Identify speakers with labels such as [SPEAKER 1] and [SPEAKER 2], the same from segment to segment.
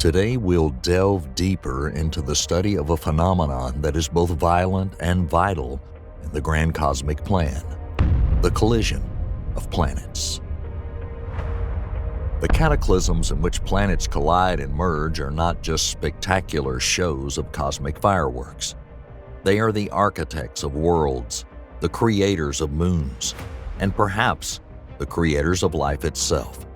[SPEAKER 1] Today we'll delve deeper into the study of a phenomenon that is both violent and vital in the grand cosmic plan: the collision of planets. The cataclysms in which planets collide and merge are not just spectacular shows of cosmic fireworks. They are the architects of worlds, the creators of moons, and perhaps the creators of life itself.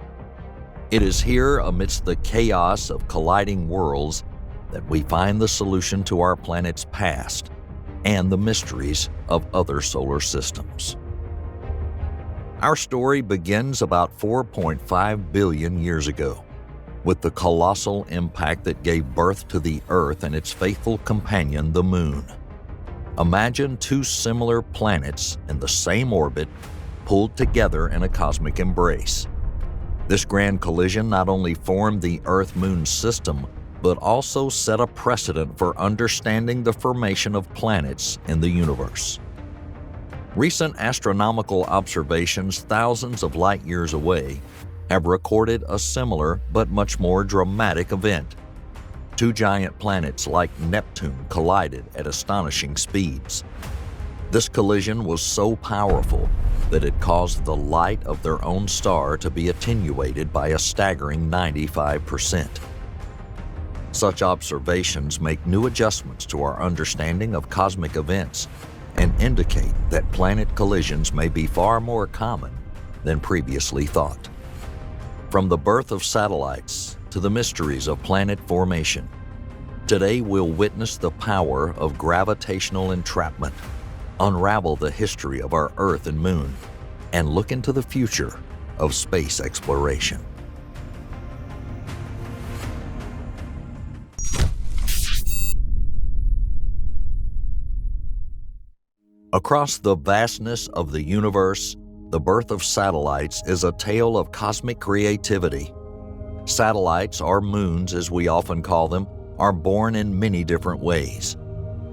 [SPEAKER 1] It is here, amidst the chaos of colliding worlds, that we find the solution to our planet's past and the mysteries of other solar systems. Our story begins about 4.5 billion years ago, with the colossal impact that gave birth to the Earth and its faithful companion, the Moon. Imagine two similar planets in the same orbit, pulled together in a cosmic embrace. This grand collision not only formed the Earth-Moon system, but also set a precedent for understanding the formation of planets in the universe. Recent astronomical observations thousands of light years away have recorded a similar but much more dramatic event. Two giant planets like Neptune collided at astonishing speeds. This collision was so powerful that it caused the light of their own star to be attenuated by a staggering 95%. Such observations make new adjustments to our understanding of cosmic events and indicate that planet collisions may be far more common than previously thought. From the birth of satellites to the mysteries of planet formation, today we'll witness the power of gravitational entrapment, unravel the history of our Earth and Moon, and look into the future of space exploration. Across the vastness of the universe, the birth of satellites is a tale of cosmic creativity. Satellites, or moons as we often call them, are born in many different ways,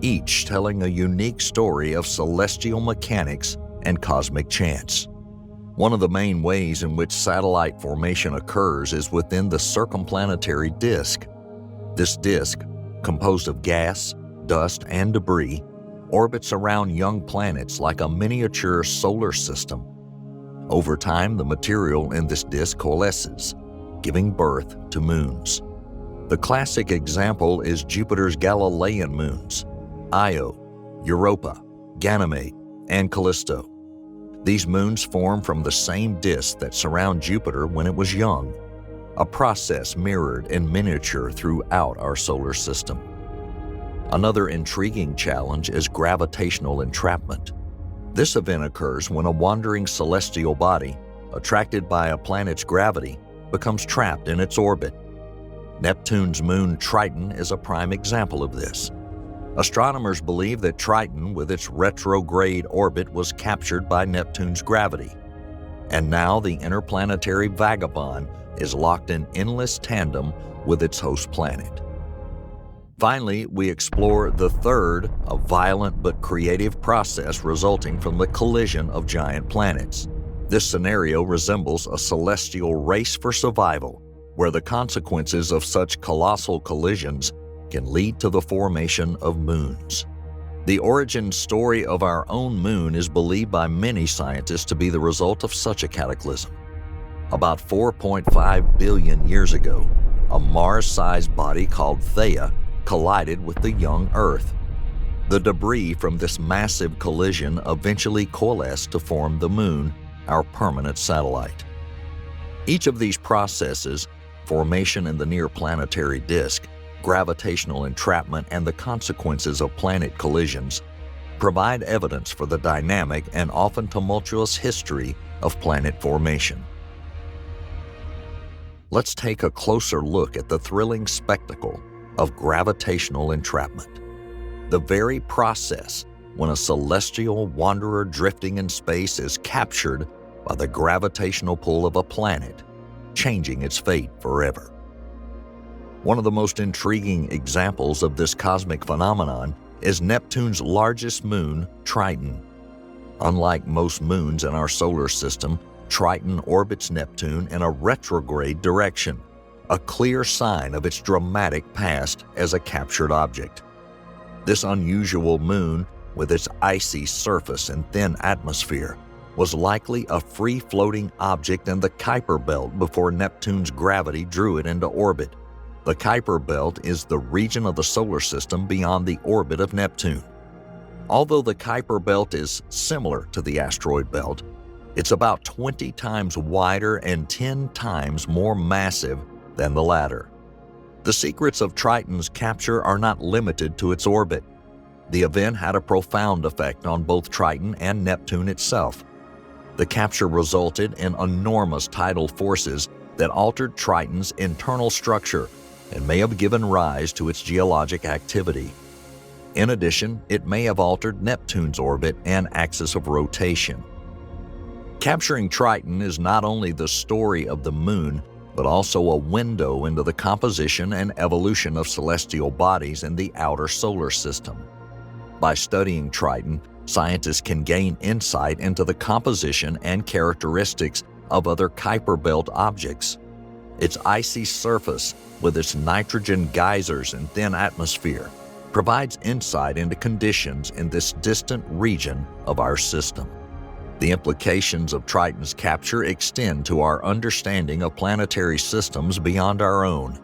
[SPEAKER 1] each telling a unique story of celestial mechanics and cosmic chance. One of the main ways in which satellite formation occurs is within the circumplanetary disk. This disk, composed of gas, dust, and debris, orbits around young planets like a miniature solar system. Over time, the material in this disk coalesces, giving birth to moons. The classic example is Jupiter's Galilean moons, Io, Europa, Ganymede, and Callisto. These moons form from the same disk that surround Jupiter when it was young, a process mirrored in miniature throughout our solar system. Another intriguing challenge is gravitational entrapment. This event occurs when a wandering celestial body, attracted by a planet's gravity, becomes trapped in its orbit. Neptune's moon Triton is a prime example of this. Astronomers believe that Triton, with its retrograde orbit, was captured by Neptune's gravity. And now the interplanetary vagabond is locked in endless tandem with its host planet. Finally, we explore the third, a violent but creative process resulting from the collision of giant planets. This scenario resembles a celestial race for survival, where the consequences of such colossal collisions can lead to the formation of moons. The origin story of our own moon is believed by many scientists to be the result of such a cataclysm. About 4.5 billion years ago, a Mars-sized body called Theia collided with the young Earth. The debris from this massive collision eventually coalesced to form the Moon, our permanent satellite. Each of these processes, formation in the near-planetary disk, gravitational entrapment, and the consequences of planet collisions, provide evidence for the dynamic and often tumultuous history of planet formation. Let's take a closer look at the thrilling spectacle of gravitational entrapment. The very process when a celestial wanderer drifting in space is captured by the gravitational pull of a planet, changing its fate forever. One of the most intriguing examples of this cosmic phenomenon is Neptune's largest moon, Triton. Unlike most moons in our solar system, Triton orbits Neptune in a retrograde direction, a clear sign of its dramatic past as a captured object. This unusual moon, with its icy surface and thin atmosphere, was likely a free-floating object in the Kuiper Belt before Neptune's gravity drew it into orbit. The Kuiper Belt is the region of the solar system beyond the orbit of Neptune. Although the Kuiper Belt is similar to the asteroid belt, it's about 20 times wider and 10 times more massive than the latter. The secrets of Triton's capture are not limited to its orbit. The event had a profound effect on both Triton and Neptune itself. The capture resulted in enormous tidal forces that altered Triton's internal structure and may have given rise to its geologic activity. In addition, it may have altered Neptune's orbit and axis of rotation. Capturing Triton is not only the story of the Moon, but also a window into the composition and evolution of celestial bodies in the outer solar system. By studying Triton, scientists can gain insight into the composition and characteristics of other Kuiper Belt objects. Its icy surface, with its nitrogen geysers and thin atmosphere, provides insight into conditions in this distant region of our system. The implications of Triton's capture extend to our understanding of planetary systems beyond our own.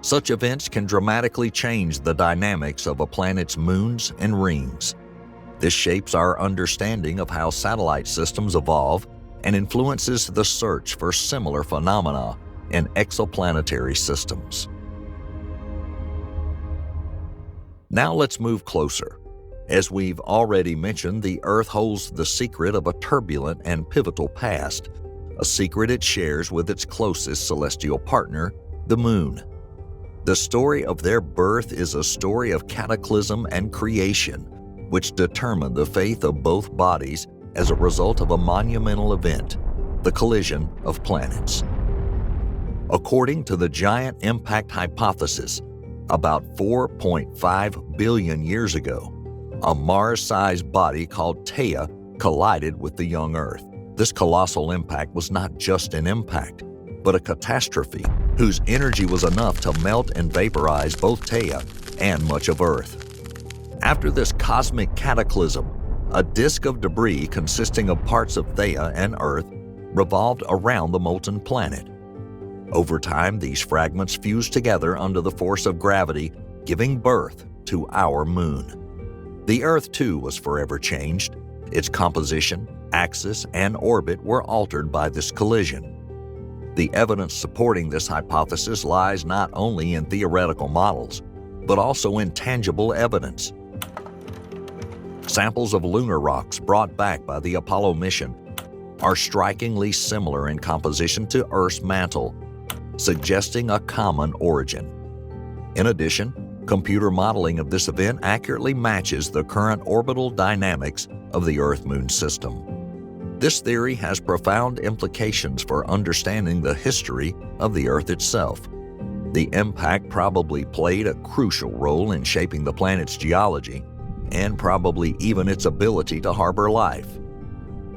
[SPEAKER 1] Such events can dramatically change the dynamics of a planet's moons and rings. This shapes our understanding of how satellite systems evolve and influences the search for similar phenomena in exoplanetary systems. Now let's move closer. As we've already mentioned, the Earth holds the secret of a turbulent and pivotal past, a secret it shares with its closest celestial partner, the Moon. The story of their birth is a story of cataclysm and creation, which determined the fate of both bodies as a result of a monumental event, the collision of planets. According to the giant impact hypothesis, about 4.5 billion years ago, a Mars-sized body called Theia collided with the young Earth. This colossal impact was not just an impact, but a catastrophe whose energy was enough to melt and vaporize both Theia and much of Earth. After this cosmic cataclysm, a disk of debris consisting of parts of Theia and Earth revolved around the molten planet. Over time, these fragments fused together under the force of gravity, giving birth to our Moon. The Earth, too, was forever changed. Its composition, axis, and orbit were altered by this collision. The evidence supporting this hypothesis lies not only in theoretical models, but also in tangible evidence. Samples of lunar rocks brought back by the Apollo mission are strikingly similar in composition to Earth's mantle, suggesting a common origin. In addition, computer modeling of this event accurately matches the current orbital dynamics of the Earth-Moon system. This theory has profound implications for understanding the history of the Earth itself. The impact probably played a crucial role in shaping the planet's geology and probably even its ability to harbor life.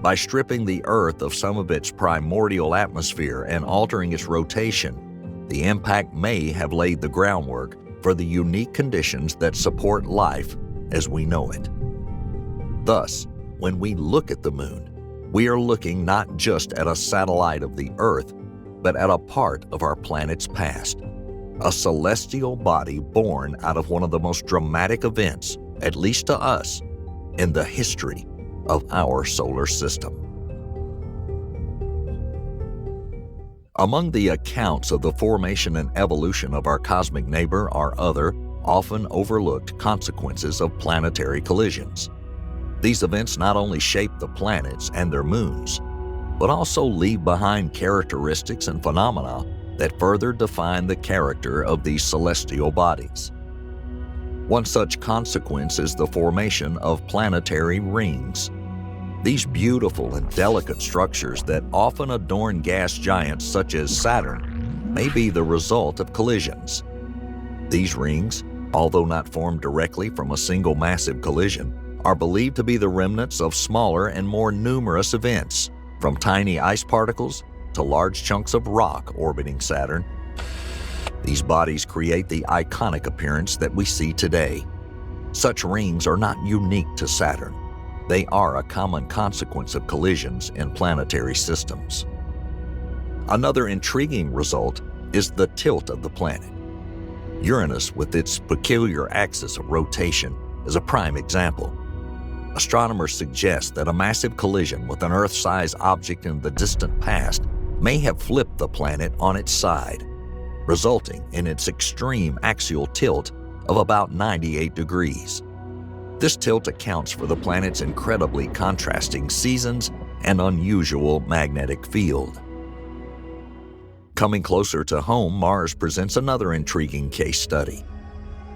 [SPEAKER 1] By stripping the Earth of some of its primordial atmosphere and altering its rotation, the impact may have laid the groundwork for the unique conditions that support life as we know it. Thus, when we look at the Moon, we are looking not just at a satellite of the Earth, but at a part of our planet's past, a celestial body born out of one of the most dramatic events, at least to us, in the history of our solar system. Among the accounts of the formation and evolution of our cosmic neighbor are other, often overlooked consequences of planetary collisions. These events not only shape the planets and their moons, but also leave behind characteristics and phenomena that further define the character of these celestial bodies. One such consequence is the formation of planetary rings. These beautiful and delicate structures that often adorn gas giants such as Saturn may be the result of collisions. These rings, although not formed directly from a single massive collision, are believed to be the remnants of smaller and more numerous events, from tiny ice particles to large chunks of rock orbiting Saturn. These bodies create the iconic appearance that we see today. Such rings are not unique to Saturn. They are a common consequence of collisions in planetary systems. Another intriguing result is the tilt of the planet. Uranus, with its peculiar axis of rotation, is a prime example. Astronomers suggest that a massive collision with an Earth-sized object in the distant past may have flipped the planet on its side, resulting in its extreme axial tilt of about 98 degrees. This tilt accounts for the planet's incredibly contrasting seasons and unusual magnetic field. Coming closer to home, Mars presents another intriguing case study.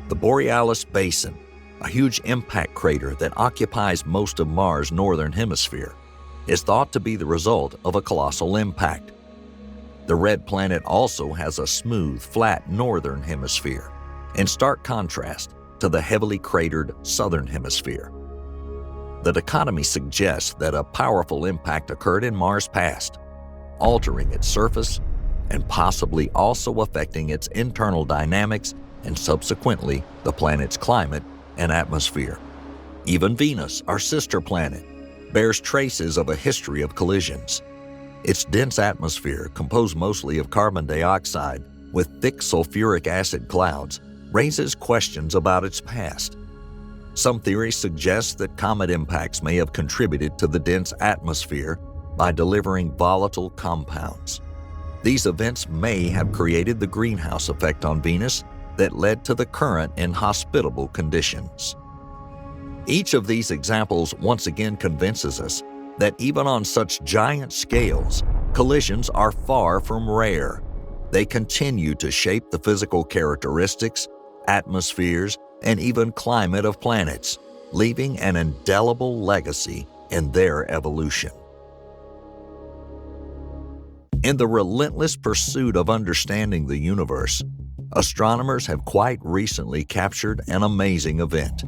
[SPEAKER 1] The Borealis Basin, a huge impact crater that occupies most of Mars' northern hemisphere, is thought to be the result of a colossal impact. The red planet also has a smooth, flat northern hemisphere, in stark contrast to the heavily cratered southern hemisphere. The dichotomy suggests that a powerful impact occurred in Mars' past, altering its surface and possibly also affecting its internal dynamics and subsequently the planet's climate and atmosphere. Even Venus, our sister planet, bears traces of a history of collisions. Its dense atmosphere, composed mostly of carbon dioxide with thick sulfuric acid clouds, raises questions about its past. Some theories suggest that comet impacts may have contributed to the dense atmosphere by delivering volatile compounds. These events may have created the greenhouse effect on Venus that led to the current inhospitable conditions. Each of these examples once again convinces us that even on such giant scales, collisions are far from rare. They continue to shape the physical characteristics, atmospheres, and even climate of planets, leaving an indelible legacy in their evolution. In the relentless pursuit of understanding the universe, astronomers have quite recently captured an amazing event: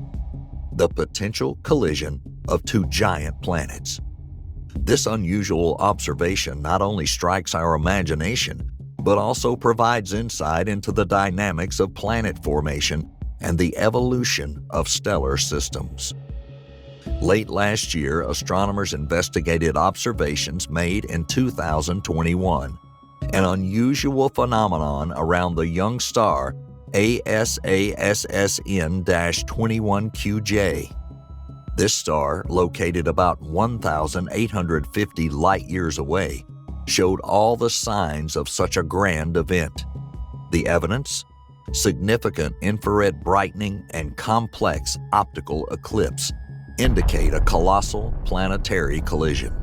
[SPEAKER 1] the potential collision of two giant planets. This unusual observation not only strikes our imagination, but also provides insight into the dynamics of planet formation and the evolution of stellar systems. Late last year, astronomers investigated observations made in 2021, an unusual phenomenon around the young star ASASSN-21QJ. This star, located about 1,850 light-years away, showed all the signs of such a grand event. The evidence? Significant infrared brightening and complex optical eclipse indicate a colossal planetary collision.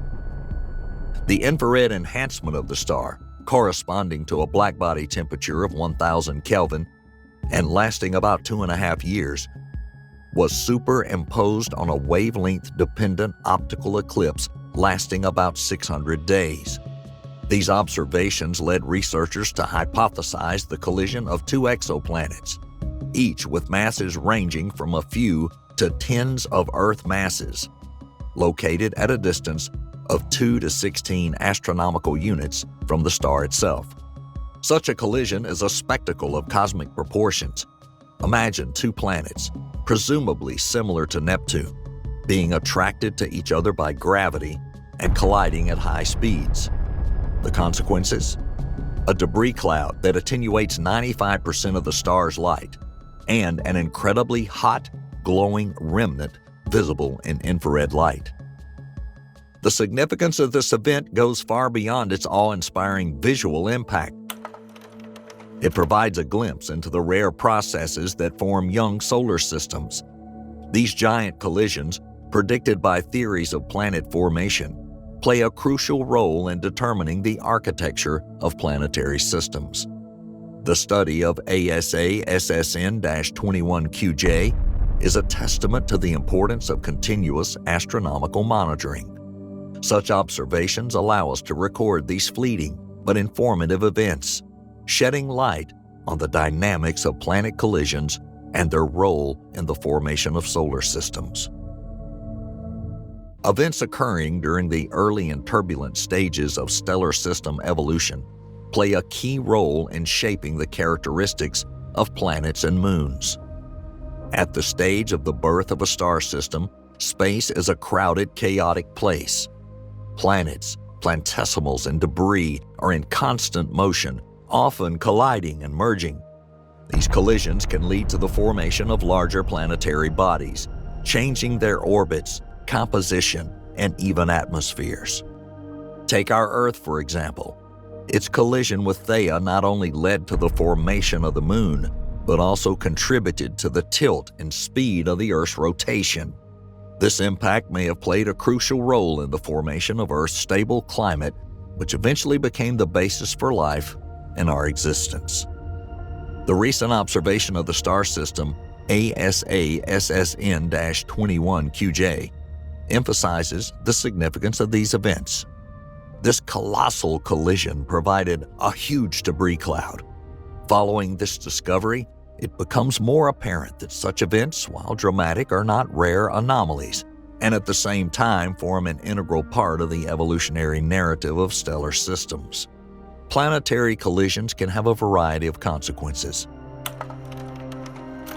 [SPEAKER 1] The infrared enhancement of the star, corresponding to a blackbody temperature of 1,000 Kelvin and lasting about 2.5 years, was superimposed on a wavelength-dependent optical eclipse lasting about 600 days. These observations led researchers to hypothesize the collision of two exoplanets, each with masses ranging from a few to tens of Earth masses, located at a distance of 2 to 16 astronomical units from the star itself. Such a collision is a spectacle of cosmic proportions. Imagine two planets, presumably similar to Neptune, being attracted to each other by gravity and colliding at high speeds. The consequences? A debris cloud that attenuates 95% of the star's light, and an incredibly hot, glowing remnant visible in infrared light. The significance of this event goes far beyond its awe-inspiring visual impact. It provides a glimpse into the rare processes that form young solar systems. These giant collisions, predicted by theories of planet formation, play a crucial role in determining the architecture of planetary systems. The study of ASASSN-21QJ is a testament to the importance of continuous astronomical monitoring. Such observations allow us to record these fleeting but informative events, shedding light on the dynamics of planet collisions and their role in the formation of solar systems. Events occurring during the early and turbulent stages of stellar system evolution play a key role in shaping the characteristics of planets and moons. At the stage of the birth of a star system, space is a crowded, chaotic place. Planets, planetesimals, and debris are in constant motion, often colliding and merging. These collisions can lead to the formation of larger planetary bodies, changing their orbits, composition, and even atmospheres. Take our Earth, for example. Its collision with Theia not only led to the formation of the Moon, but also contributed to the tilt and speed of the Earth's rotation. This impact may have played a crucial role in the formation of Earth's stable climate, which eventually became the basis for life and our existence. The recent observation of the star system, ASA SSN-21QJ, emphasizes the significance of these events. This colossal collision provided a huge debris cloud. Following this discovery, it becomes more apparent that such events, while dramatic, are not rare anomalies, and at the same time form an integral part of the evolutionary narrative of stellar systems. Planetary collisions can have a variety of consequences.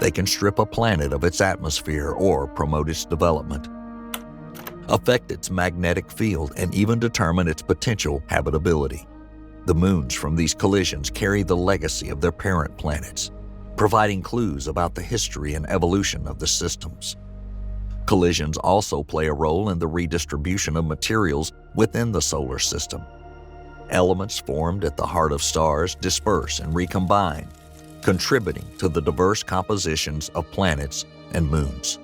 [SPEAKER 1] They can strip a planet of its atmosphere or promote its development, affect its magnetic field, and even determine its potential habitability. The moons from these collisions carry the legacy of their parent planets, providing clues about the history and evolution of the systems. Collisions also play a role in the redistribution of materials within the solar system. Elements formed at the heart of stars disperse and recombine, contributing to the diverse compositions of planets and moons.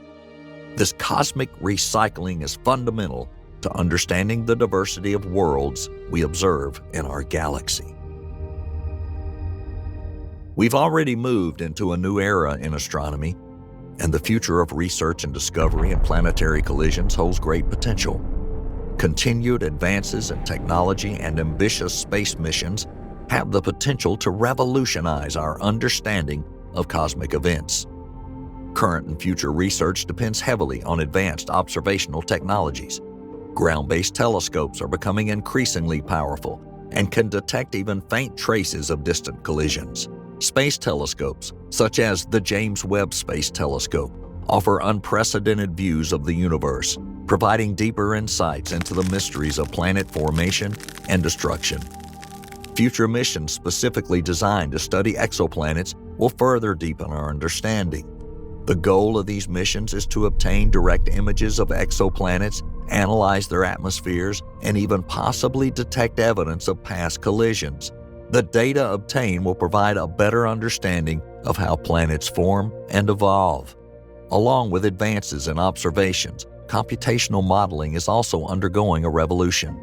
[SPEAKER 1] This cosmic recycling is fundamental to understanding the diversity of worlds we observe in our galaxy. We've already moved into a new era in astronomy, and the future of research and discovery in planetary collisions holds great potential. Continued advances in technology and ambitious space missions have the potential to revolutionize our understanding of cosmic events. Current and future research depends heavily on advanced observational technologies. Ground-based telescopes are becoming increasingly powerful and can detect even faint traces of distant collisions. Space telescopes, such as the James Webb Space Telescope, offer unprecedented views of the universe, providing deeper insights into the mysteries of planet formation and destruction. Future missions specifically designed to study exoplanets will further deepen our understanding. The goal of these missions is to obtain direct images of exoplanets, analyze their atmospheres, and even possibly detect evidence of past collisions. The data obtained will provide a better understanding of how planets form and evolve. Along with advances in observations, computational modeling is also undergoing a revolution.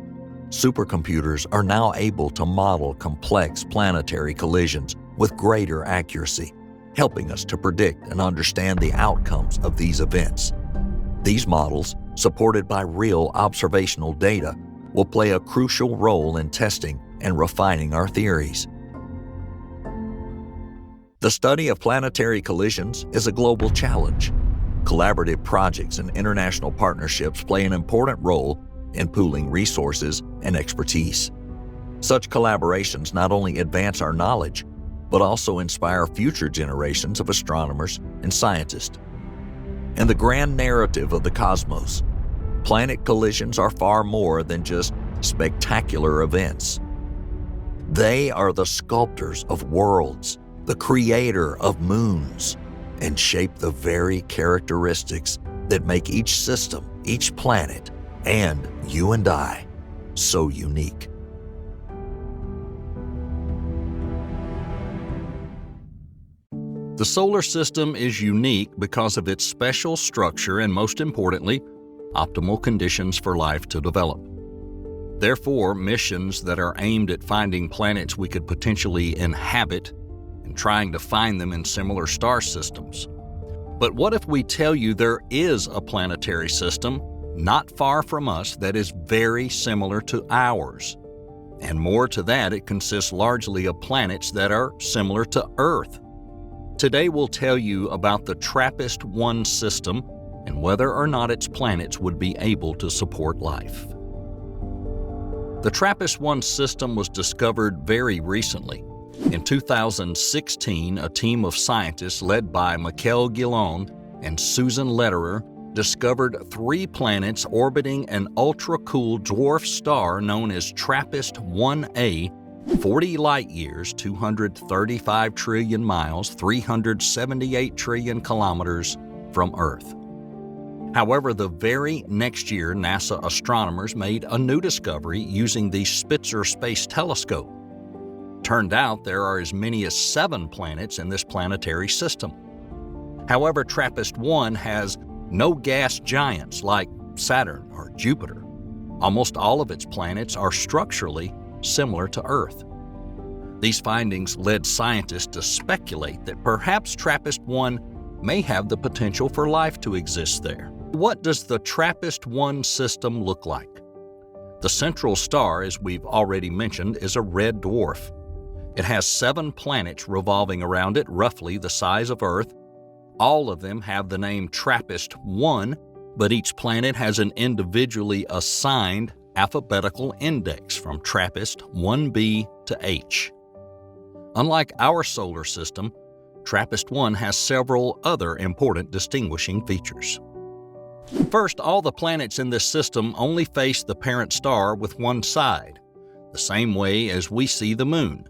[SPEAKER 1] Supercomputers are now able to model complex planetary collisions with greater accuracy, helping us to predict and understand the outcomes of these events. These models, supported by real observational data, will play a crucial role in testing and refining our theories. The study of planetary collisions is a global challenge. Collaborative projects and international partnerships play an important role in pooling resources and expertise. Such collaborations not only advance our knowledge, but also inspire future generations of astronomers and scientists. In the grand narrative of the cosmos, planet collisions are far more than just spectacular events. They are the sculptors of worlds, the creator of moons, and shape the very characteristics that make each system, each planet, and you and I so unique.
[SPEAKER 2] The solar system is unique because of its special structure and, most importantly, optimal conditions for life to develop. Therefore, missions that are aimed at finding planets we could potentially inhabit and trying to find them in similar star systems. But what if we tell you there is a planetary system not far from us that is very similar to ours? And more to that, it consists largely of planets that are similar to Earth. Today we'll tell you about the TRAPPIST-1 system and whether or not its planets would be able to support life. The TRAPPIST-1 system was discovered very recently. In 2016, a team of scientists led by Michael Guillon and Susan Lederer discovered 3 planets orbiting an ultra-cool dwarf star known as TRAPPIST-1A, 40 light-years, 235 trillion miles, 378 trillion kilometers from Earth. However, the very next year, NASA astronomers made a new discovery using the Spitzer Space Telescope. Turned out there are as many as 7 planets in this planetary system. However, TRAPPIST-1 has no gas giants like Saturn or Jupiter. Almost all of its planets are structurally similar to Earth. These findings led scientists to speculate that perhaps TRAPPIST-1 may have the potential for life to exist there. What does the TRAPPIST-1 system look like? The central star, as we've already mentioned, is a red dwarf. It has 7 planets revolving around it, roughly the size of Earth. All of them have the name TRAPPIST-1, but each planet has an individually assigned alphabetical index from TRAPPIST-1b to H. Unlike our solar system, TRAPPIST-1 has several other important distinguishing features. First, all the planets in this system only face the parent star with one side, the same way as we see the Moon.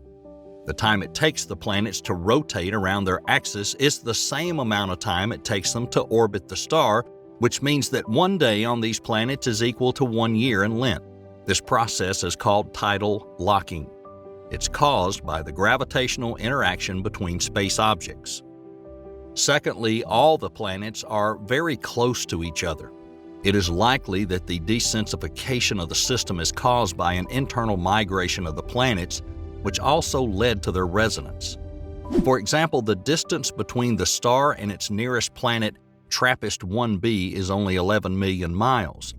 [SPEAKER 2] The time it takes the planets to rotate around their axis is the same amount of time it takes them to orbit the star, which means that one day on these planets is equal to 1 year in length. This process is called tidal locking. It's caused by the gravitational interaction between space objects. Secondly, all the planets are very close to each other. It is likely that the desensification of the system is caused by an internal migration of the planets, which also led to their resonance. For example, the distance between the star and its nearest planet, TRAPPIST-1b, is only 11 million miles.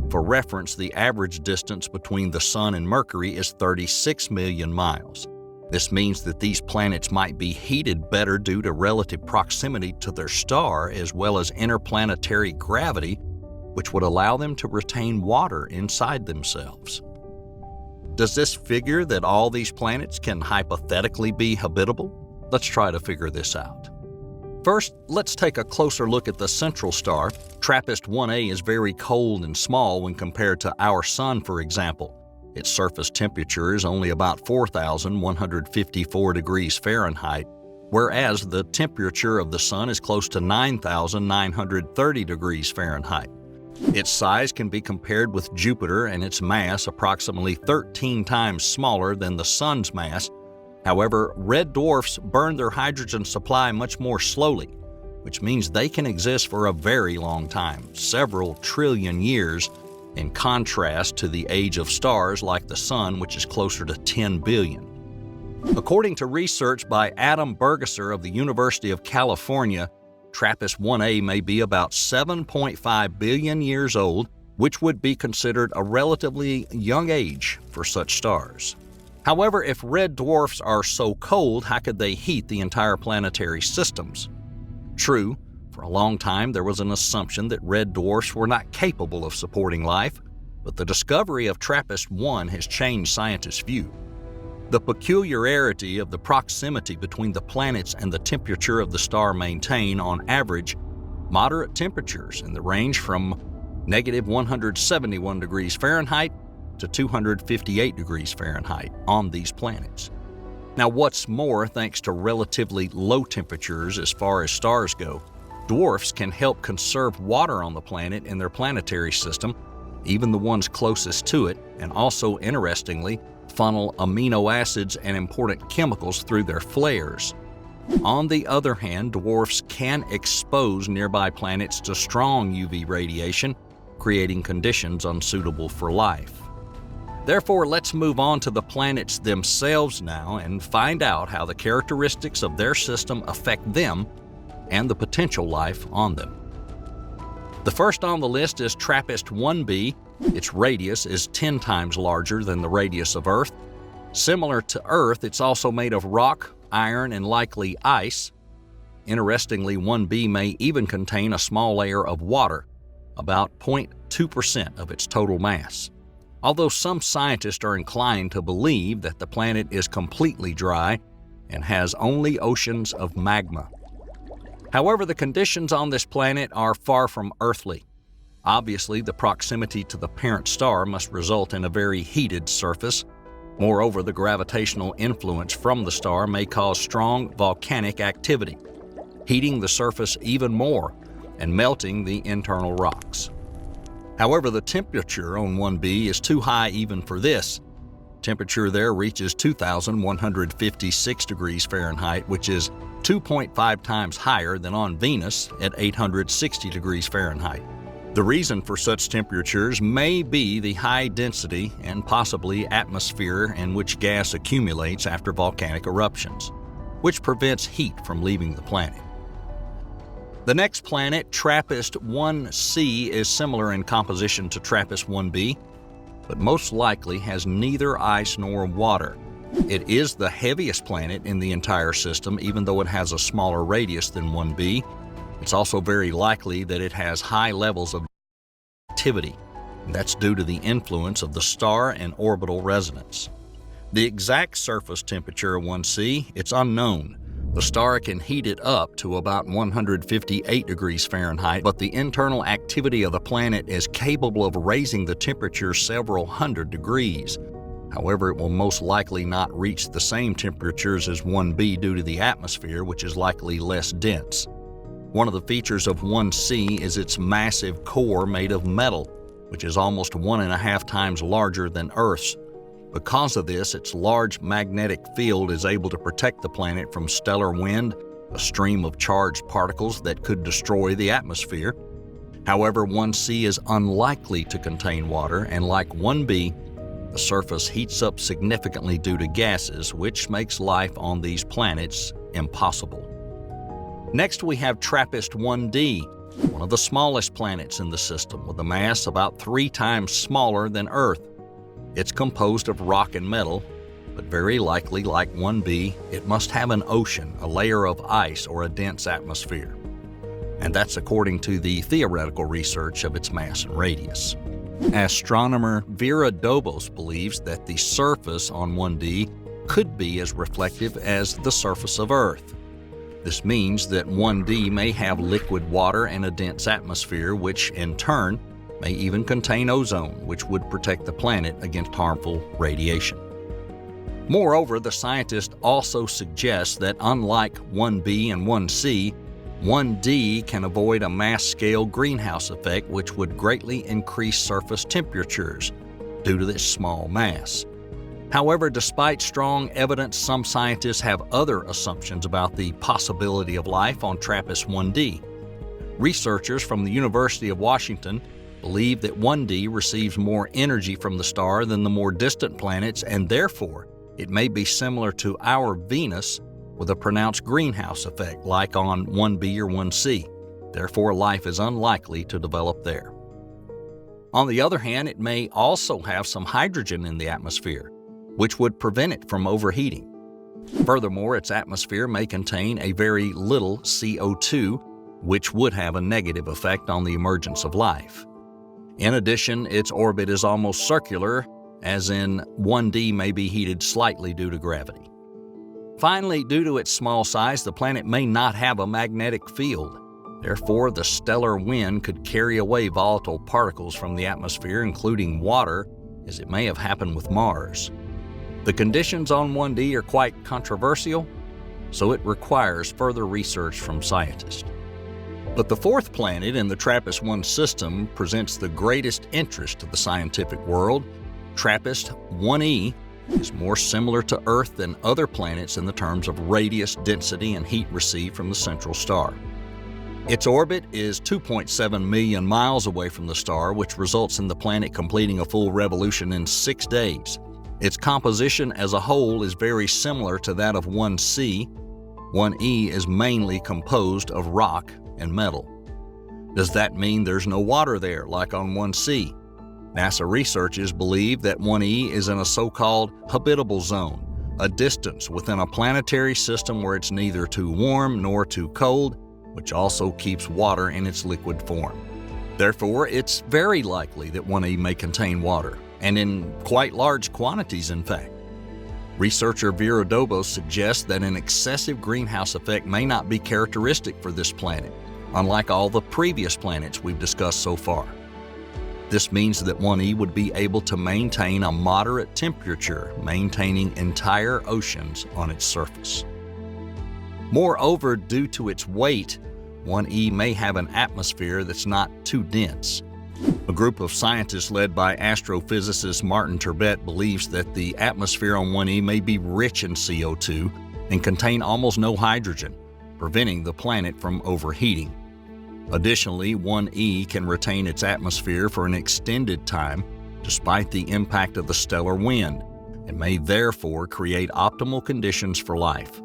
[SPEAKER 2] For reference, the average distance between the Sun and Mercury is 36 million miles. This means that these planets might be heated better due to relative proximity to their star as well as interplanetary gravity, which would allow them to retain water inside themselves. Does this figure that all these planets can hypothetically be habitable? Let's try to figure this out. First, let's take a closer look at the central star. TRAPPIST-1A is very cold and small when compared to our Sun, for example. Its surface temperature is only about 4,154 degrees Fahrenheit, whereas the temperature of the Sun is close to 9,930 degrees Fahrenheit. Its size can be compared with Jupiter and its mass approximately 13 times smaller than the Sun's mass. However, red dwarfs burn their hydrogen supply much more slowly, which means they can exist for a very long time, several trillion years, in contrast to the age of stars like the Sun, which is closer to 10 billion. According to research by Adam Bergesser of the University of California, TRAPPIST-1A may be about 7.5 billion years old, which would be considered a relatively young age for such stars. However, if red dwarfs are so cold, how could they heat the entire planetary systems? True, for a long time there was an assumption that red dwarfs were not capable of supporting life, but the discovery of TRAPPIST-1 has changed scientists' view. The peculiarity of the proximity between the planets and the temperature of the star maintain, on average, moderate temperatures in the range from -171 degrees Fahrenheit to 258 degrees Fahrenheit on these planets. Now, what's more, thanks to relatively low temperatures as far as stars go, dwarfs can help conserve water on the planet in their planetary system, even the ones closest to it, and also, interestingly, funnel amino acids and important chemicals through their flares. On the other hand, dwarfs can expose nearby planets to strong UV radiation, creating conditions unsuitable for life. Therefore, let's move on to the planets themselves now and find out how the characteristics of their system affect them and the potential life on them. The first on the list is TRAPPIST-1b. Its radius is 10 times larger than the radius of Earth. Similar to Earth, it's also made of rock, iron, and likely ice. Interestingly, 1b may even contain a small layer of water, about 0.2% of its total mass. although some scientists are inclined to believe that the planet is completely dry and has only oceans of magma. However, the conditions on this planet are far from earthly. Obviously, the proximity to the parent star must result in a very heated surface. Moreover, the gravitational influence from the star may cause strong volcanic activity, heating the surface even more and melting the internal rocks. However, the temperature on 1b is too high even for this. Temperature there reaches 2,156 degrees Fahrenheit, which is 2.5 times higher than on Venus at 860 degrees Fahrenheit. The reason for such temperatures may be the high density and possibly atmosphere in which gas accumulates after volcanic eruptions, which prevents heat from leaving the planet. The next planet, TRAPPIST-1c, is similar in composition to TRAPPIST-1b, but most likely has neither ice nor water. It is the heaviest planet in the entire system, even though it has a smaller radius than 1b. It's also very likely that it has high levels of activity. That's due to the influence of the star and orbital resonance. The exact surface temperature of 1c, it's unknown. The star can heat it up to about 158 degrees Fahrenheit, but the internal activity of the planet is capable of raising the temperature several hundred degrees. However, it will most likely not reach the same temperatures as 1b due to the atmosphere, which is likely less dense. One of the features of 1c is its massive core made of metal, which is almost 1.5 times larger than Earth's. Because of this, its large magnetic field is able to protect the planet from stellar wind, a stream of charged particles that could destroy the atmosphere. However, 1c is unlikely to contain water, and like 1b, the surface heats up significantly due to gases, which makes life on these planets impossible. Next, we have TRAPPIST-1d, one of the smallest planets in the system, with a mass about 3 times smaller than Earth. It's composed of rock and metal, but very likely, like 1b, it must have an ocean, a layer of ice, or a dense atmosphere. And that's according to the theoretical research of its mass and radius. Astronomer Vera Dobos believes that the surface on 1d could be as reflective as the surface of Earth. This means that 1d may have liquid water and a dense atmosphere, which in turn may even contain ozone, which would protect the planet against harmful radiation. Moreover, the scientist also suggests that unlike 1b and 1c, 1d can avoid a mass-scale greenhouse effect, which would greatly increase surface temperatures due to this small mass. However, despite strong evidence, some scientists have other assumptions about the possibility of life on TRAPPIST-1d. Researchers from the University of Washington believe that 1d receives more energy from the star than the more distant planets, and therefore it may be similar to our Venus with a pronounced greenhouse effect like on 1b or 1c. Therefore, life is unlikely to develop there. On the other hand, it may also have some hydrogen in the atmosphere, which would prevent it from overheating. Furthermore, its atmosphere may contain a very little CO2, which would have a negative effect on the emergence of life. In addition, its orbit is almost circular, as in 1d may be heated slightly due to gravity. Finally, due to its small size, the planet may not have a magnetic field. Therefore, the stellar wind could carry away volatile particles from the atmosphere, including water, as it may have happened with Mars. The conditions on 1d are quite controversial, so it requires further research from scientists. But the fourth planet in the TRAPPIST-1 system presents the greatest interest to the scientific world. TRAPPIST-1e is more similar to Earth than other planets in the terms of radius, density, and heat received from the central star. Its orbit is 2.7 million miles away from the star, which results in the planet completing a full revolution in 6 days. Its composition as a whole is very similar to that of 1c. 1e is mainly composed of rock and metal. Does that mean there's no water there, like on 1c? NASA researchers believe that 1e is in a so-called habitable zone, a distance within a planetary system where it's neither too warm nor too cold, which also keeps water in its liquid form. Therefore, it's very likely that 1e may contain water, and in quite large quantities, in fact. Researcher Vera Dobos suggests that an excessive greenhouse effect may not be characteristic for this planet, unlike all the previous planets we've discussed so far. This means that 1E would be able to maintain a moderate temperature, maintaining entire oceans on its surface. Moreover, due to its weight, 1E may have an atmosphere that's not too dense. A group of scientists led by astrophysicist Martin Turbet believes that the atmosphere on 1E may be rich in CO2 and contain almost no hydrogen, preventing the planet from overheating. Additionally, 1E can retain its atmosphere for an extended time despite the impact of the stellar wind, and may therefore create optimal conditions for life.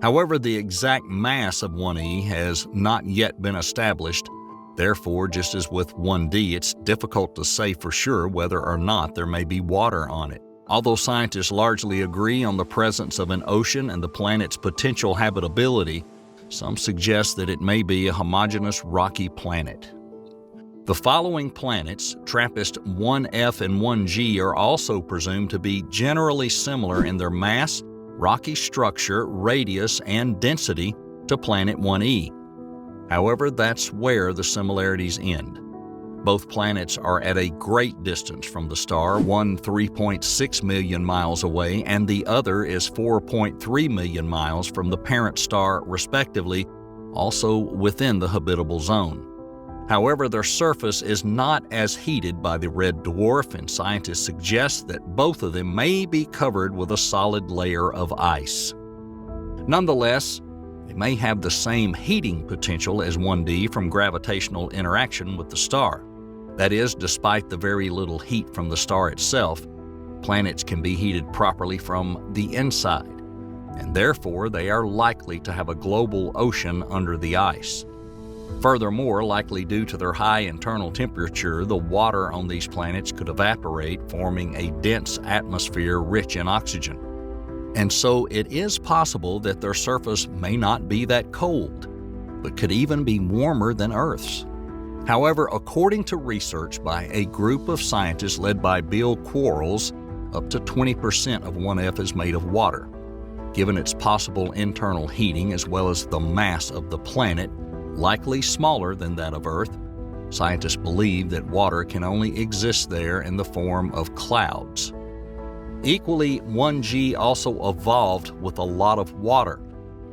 [SPEAKER 2] However, the exact mass of 1E has not yet been established. Therefore, just as with 1D, it's difficult to say for sure whether or not there may be water on it. Although scientists largely agree on the presence of an ocean and the planet's potential habitability, some suggest that it may be a homogeneous rocky planet. The following planets, TRAPPIST-1F and 1G, are also presumed to be generally similar in their mass, rocky structure, radius, and density to planet 1E. However, that's where the similarities end. Both planets are at a great distance from the star, one 3.6 million miles away, and the other is 4.3 million miles from the parent star, respectively, also within the habitable zone. However, their surface is not as heated by the red dwarf, and scientists suggest that both of them may be covered with a solid layer of ice. Nonetheless, they may have the same heating potential as 1D from gravitational interaction with the star. That is, despite the very little heat from the star itself, planets can be heated properly from the inside, and therefore they are likely to have a global ocean under the ice. Furthermore, likely due to their high internal temperature, the water on these planets could evaporate, forming a dense atmosphere rich in oxygen. And so it is possible that their surface may not be that cold, but could even be warmer than Earth's. However, according to research by a group of scientists led by Bill Quarles, up to 20% of 1F is made of water. Given its possible internal heating as well as the mass of the planet, likely smaller than that of Earth, scientists believe that water can only exist there in the form of clouds. Equally, 1G also evolved with a lot of water.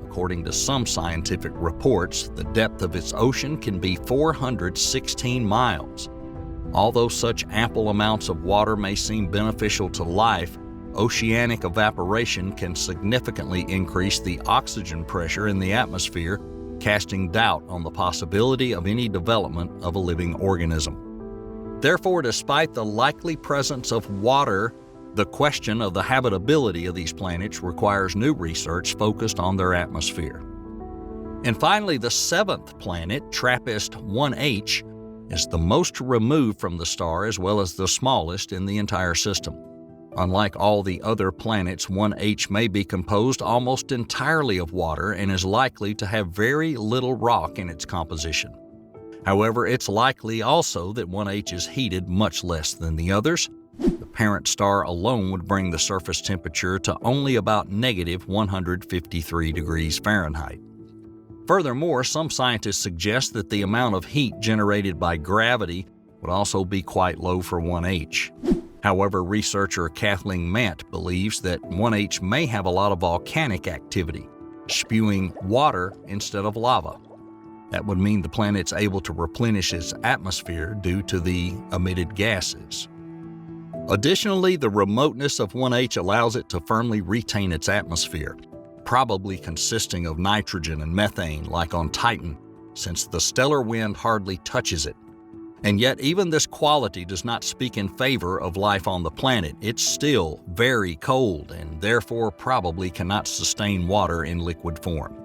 [SPEAKER 2] According to some scientific reports, the depth of its ocean can be 416 miles. Although such ample amounts of water may seem beneficial to life, oceanic evaporation can significantly increase the oxygen pressure in the atmosphere, casting doubt on the possibility of any development of a living organism. Therefore, despite the likely presence of water, the question of the habitability of these planets requires new research focused on their atmosphere. And finally, the seventh planet, TRAPPIST-1H, is the most removed from the star as well as the smallest in the entire system. Unlike all the other planets, 1H may be composed almost entirely of water and is likely to have very little rock in its composition. However, it's likely also that 1H is heated much less than the others. The parent star alone would bring the surface temperature to only about negative 153 degrees Fahrenheit. Furthermore, some scientists suggest that the amount of heat generated by gravity would also be quite low for 1H. However, researcher Kathleen Mant believes that 1H may have a lot of volcanic activity, spewing water instead of lava. That would mean the planet's able to replenish its atmosphere due to the emitted gases. Additionally, the remoteness of 1H allows it to firmly retain its atmosphere, probably consisting of nitrogen and methane like on Titan, since the stellar wind hardly touches it. And yet, even this quality does not speak in favor of life on the planet. It's still very cold and therefore probably cannot sustain water in liquid form.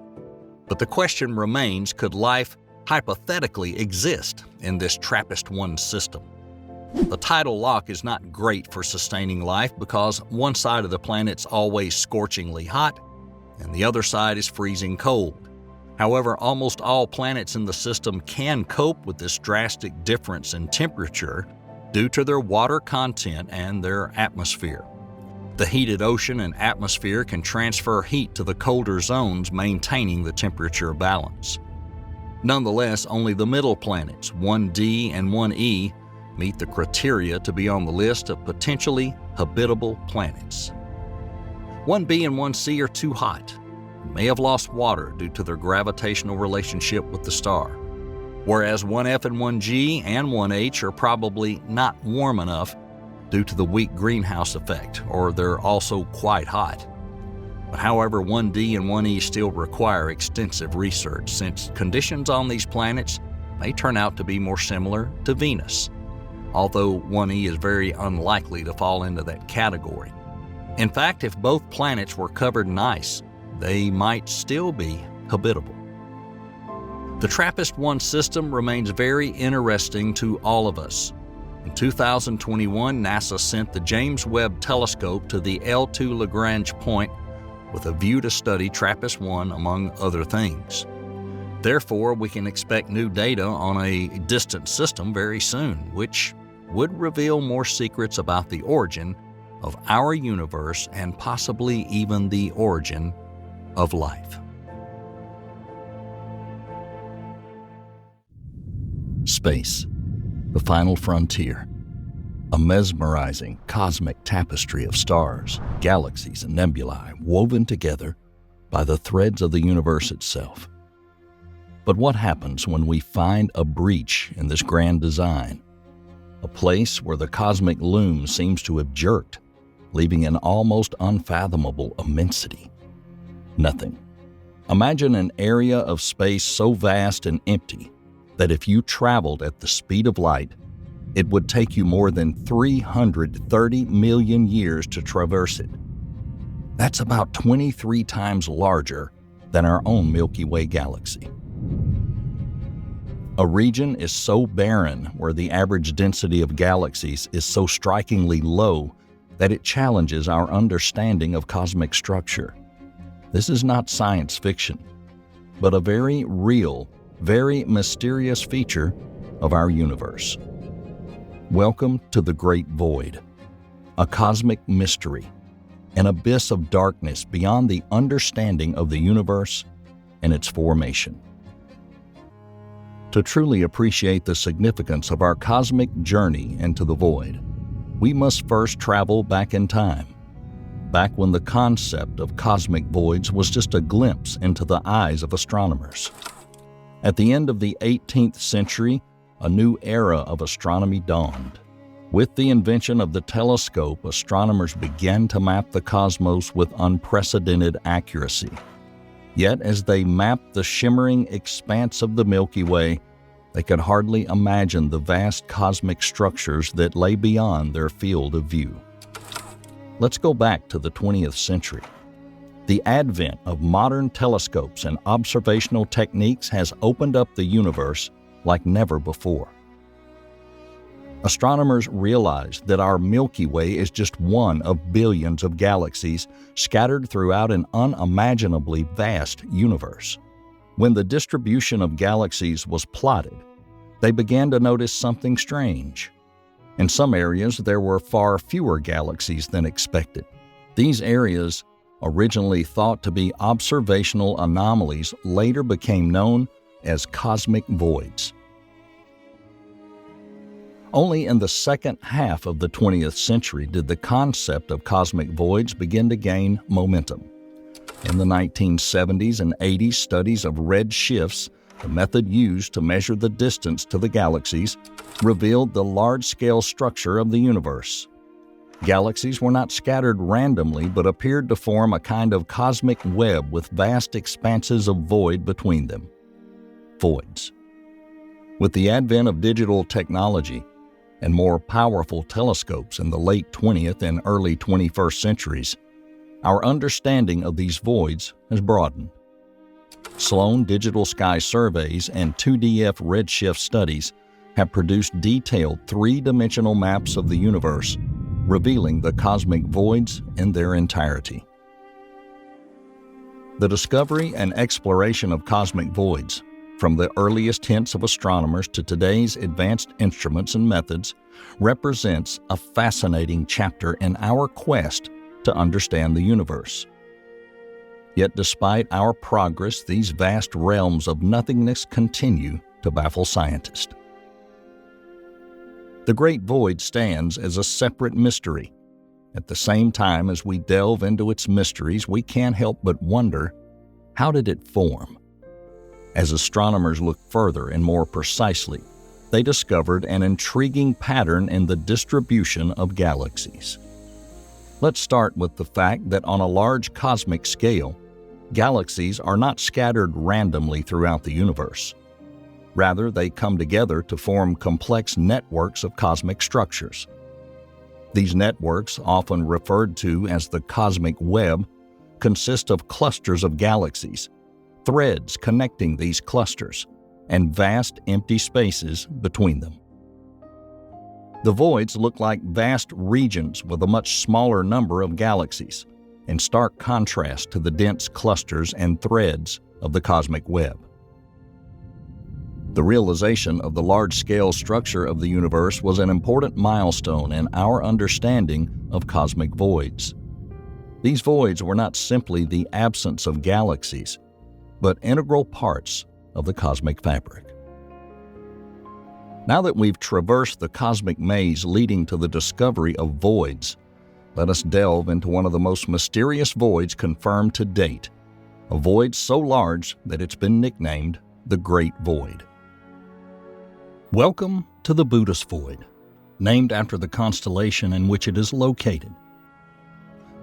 [SPEAKER 2] But the question remains, could life hypothetically exist in this TRAPPIST-1 system? The tidal lock is not great for sustaining life because one side of the planet's always scorchingly hot and the other side is freezing cold. However, almost all planets in the system can cope with this drastic difference in temperature, due to their water content and their atmosphere. The heated ocean and atmosphere can transfer heat to the colder zones, maintaining the temperature balance. Nonetheless, only the middle planets, 1D and 1E, meet the criteria to be on the list of potentially habitable planets. 1B and 1C are too hot and may have lost water due to their gravitational relationship with the star, whereas 1F and 1G and 1H are probably not warm enough due to the weak greenhouse effect, or they're also quite hot. But however, 1D and 1E still require extensive research, since conditions on these planets may turn out to be more similar to Venus, although 1E is very unlikely to fall into that category. In fact, if both planets were covered in ice, they might still be habitable. The TRAPPIST-1 system remains very interesting to all of us. In 2021, NASA sent the James Webb Telescope to the L2 Lagrange point with a view to study TRAPPIST-1 among other things. Therefore, we can expect new data on a distant system very soon, which would reveal more secrets about the origin of our universe and possibly even the origin of life.
[SPEAKER 1] Space, the final frontier, a mesmerizing cosmic tapestry of stars, galaxies, and nebulae woven together by the threads of the universe itself. But what happens when we find a breach in this grand design? A place where the cosmic loom seems to have jerked, leaving an almost unfathomable immensity. Nothing. Imagine an area of space so vast and empty that if you traveled at the speed of light, it would take you more than 330 million years to traverse it. That's about 23 times larger than our own Milky Way galaxy. A region is so barren where the average density of galaxies is so strikingly low that it challenges our understanding of cosmic structure. This is not science fiction, but a very real, very mysterious feature of our universe. Welcome to the Great Void, a cosmic mystery, an abyss of darkness beyond the understanding of the universe and its formation. To truly appreciate the significance of our cosmic journey into the void, we must first travel back in time, back when the concept of cosmic voids was just a glimpse into the eyes of astronomers. At the end of the 18th century, a new era of astronomy dawned. With the invention of the telescope, astronomers began to map the cosmos with unprecedented accuracy. Yet, as they mapped the shimmering expanse of the Milky Way, they could hardly imagine the vast cosmic structures that lay beyond their field of view. Let's go back to the 20th century. The advent of modern telescopes and observational techniques has opened up the universe like never before. Astronomers realized that our Milky Way is just one of billions of galaxies scattered throughout an unimaginably vast universe. When the distribution of galaxies was plotted, they began to notice something strange. In some areas, there were far fewer galaxies than expected. These areas, originally thought to be observational anomalies, later became known as cosmic voids. Only in the second half of the 20th century did the concept of cosmic voids begin to gain momentum. In the 1970s and 80s, studies of red shifts, the method used to measure the distance to the galaxies, revealed the large-scale structure of the universe. Galaxies were not scattered randomly, but appeared to form a kind of cosmic web with vast expanses of void between them. Voids. With the advent of digital technology and more powerful telescopes in the late 20th and early 21st centuries, our understanding of these voids has broadened. Sloan Digital Sky Surveys and 2DF redshift studies have produced detailed three-dimensional maps of the universe, revealing the cosmic voids in their entirety. The discovery and exploration of cosmic voids
[SPEAKER 2] from the earliest hints of astronomers to today's advanced instruments and methods, represents a fascinating chapter in our quest to understand the universe. Yet despite our progress, these vast realms of nothingness continue to baffle scientists. The Great Void stands as a separate mystery. At the same time as we delve into its mysteries, we can't help but wonder, how did it form? As astronomers looked further and more precisely, they discovered an intriguing pattern in the distribution of galaxies. Let's start with the fact that on a large cosmic scale, galaxies are not scattered randomly throughout the universe. Rather, they come together to form complex networks of cosmic structures. These networks, often referred to as the cosmic web, consist of clusters of galaxies, threads connecting these clusters, and vast empty spaces between them. The voids look like vast regions with a much smaller number of galaxies, in stark contrast to the dense clusters and threads of the cosmic web. The realization of the large-scale structure of the universe was an important milestone in our understanding of cosmic voids. These voids were not simply the absence of galaxies, but integral parts of the cosmic fabric. Now that we've traversed the cosmic maze leading to the discovery of voids, let us delve into one of the most mysterious voids confirmed to date, a void so large that it's been nicknamed the Great Void. Welcome to the Buddhist Void, named after the constellation in which it is located.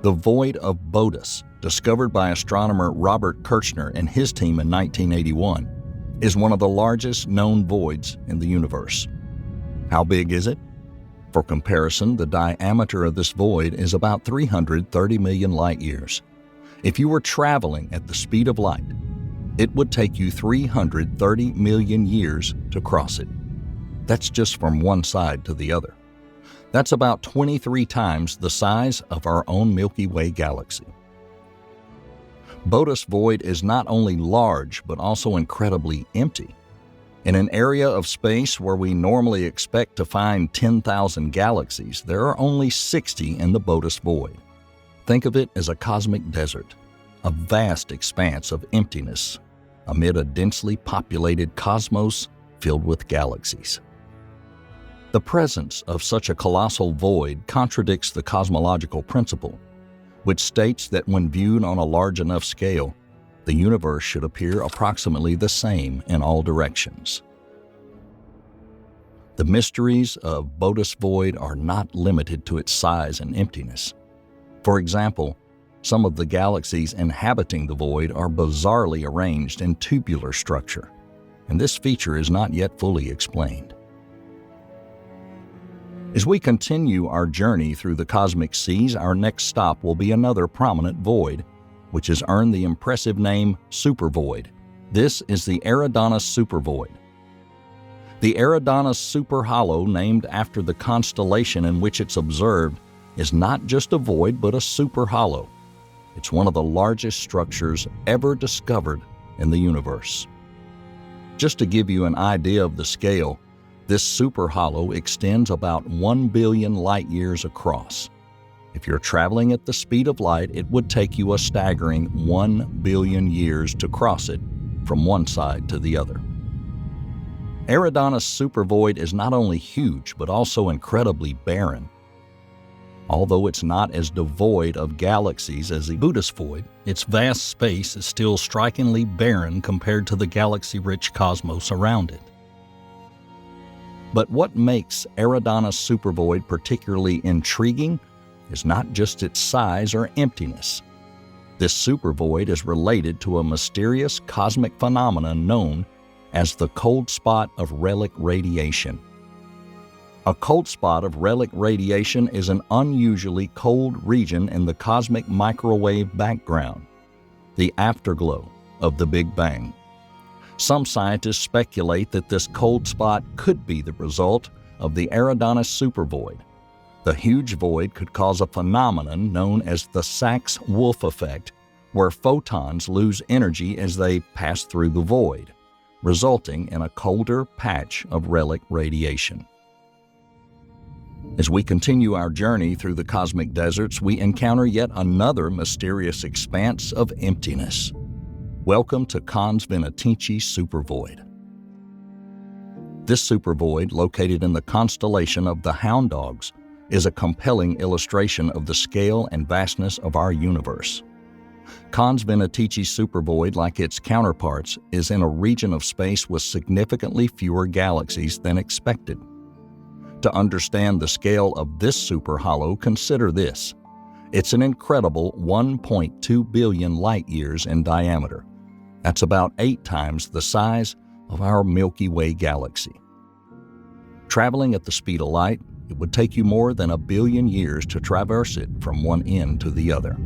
[SPEAKER 2] The Void of Bodas, discovered by astronomer Robert Kirchner and his team in 1981, is one of the largest known voids in the universe. How big is it? For comparison, the diameter of this void is about 330 million light-years. If you were traveling at the speed of light, it would take you 330 million years to cross it. That's just from one side to the other. That's about 23 times the size of our own Milky Way galaxy. Bodas Void is not only large, but also incredibly empty. In an area of space where we normally expect to find 10,000 galaxies, there are only 60 in the Bodas Void. Think of it as a cosmic desert, a vast expanse of emptiness amid a densely populated cosmos filled with galaxies. The presence of such a colossal void contradicts the cosmological principle, which states that when viewed on a large enough scale, the universe should appear approximately the same in all directions. The mysteries of Bodas Void are not limited to its size and emptiness. For example, some of the galaxies inhabiting the void are bizarrely arranged in tubular structure, and this feature is not yet fully explained. As we continue our journey through the cosmic seas, our next stop will be another prominent void, which has earned the impressive name supervoid. This is the Eridanus supervoid. The Eridanus superhollow, named after the constellation in which it's observed, is not just a void but a superhollow. It's one of the largest structures ever discovered in the universe. Just to give you an idea of the scale, this superhollow extends about 1 billion light-years across. If you're traveling at the speed of light, it would take you a staggering 1 billion years to cross it from one side to the other. Eridanus supervoid is not only huge, but also incredibly barren. Although it's not as devoid of galaxies as the Bodas Void, its vast space is still strikingly barren compared to the galaxy-rich cosmos around it. But what makes Eridanus supervoid particularly intriguing is not just its size or emptiness. This supervoid is related to a mysterious cosmic phenomenon known as the cold spot of relic radiation. A cold spot of relic radiation is an unusually cold region in the cosmic microwave background, the afterglow of the Big Bang. Some scientists speculate that this cold spot could be the result of the Eridanus supervoid. The huge void could cause a phenomenon known as the Sachs-Wolf effect, where photons lose energy as they pass through the void, resulting in a colder patch of relic radiation. As we continue our journey through the cosmic deserts, we encounter yet another mysterious expanse of emptiness. Welcome to Cons Venatici supervoid. This supervoid, located in the constellation of the Hound Dogs, is a compelling illustration of the scale and vastness of our universe. Cons Venatici supervoid, like its counterparts, is in a region of space with significantly fewer galaxies than expected. To understand the scale of this superhollow, consider this. It's an incredible 1.2 billion light-years in diameter. That's about 8 times the size of our Milky Way galaxy. Traveling at the speed of light, it would take you more than 1 billion years to traverse it from one end to the other.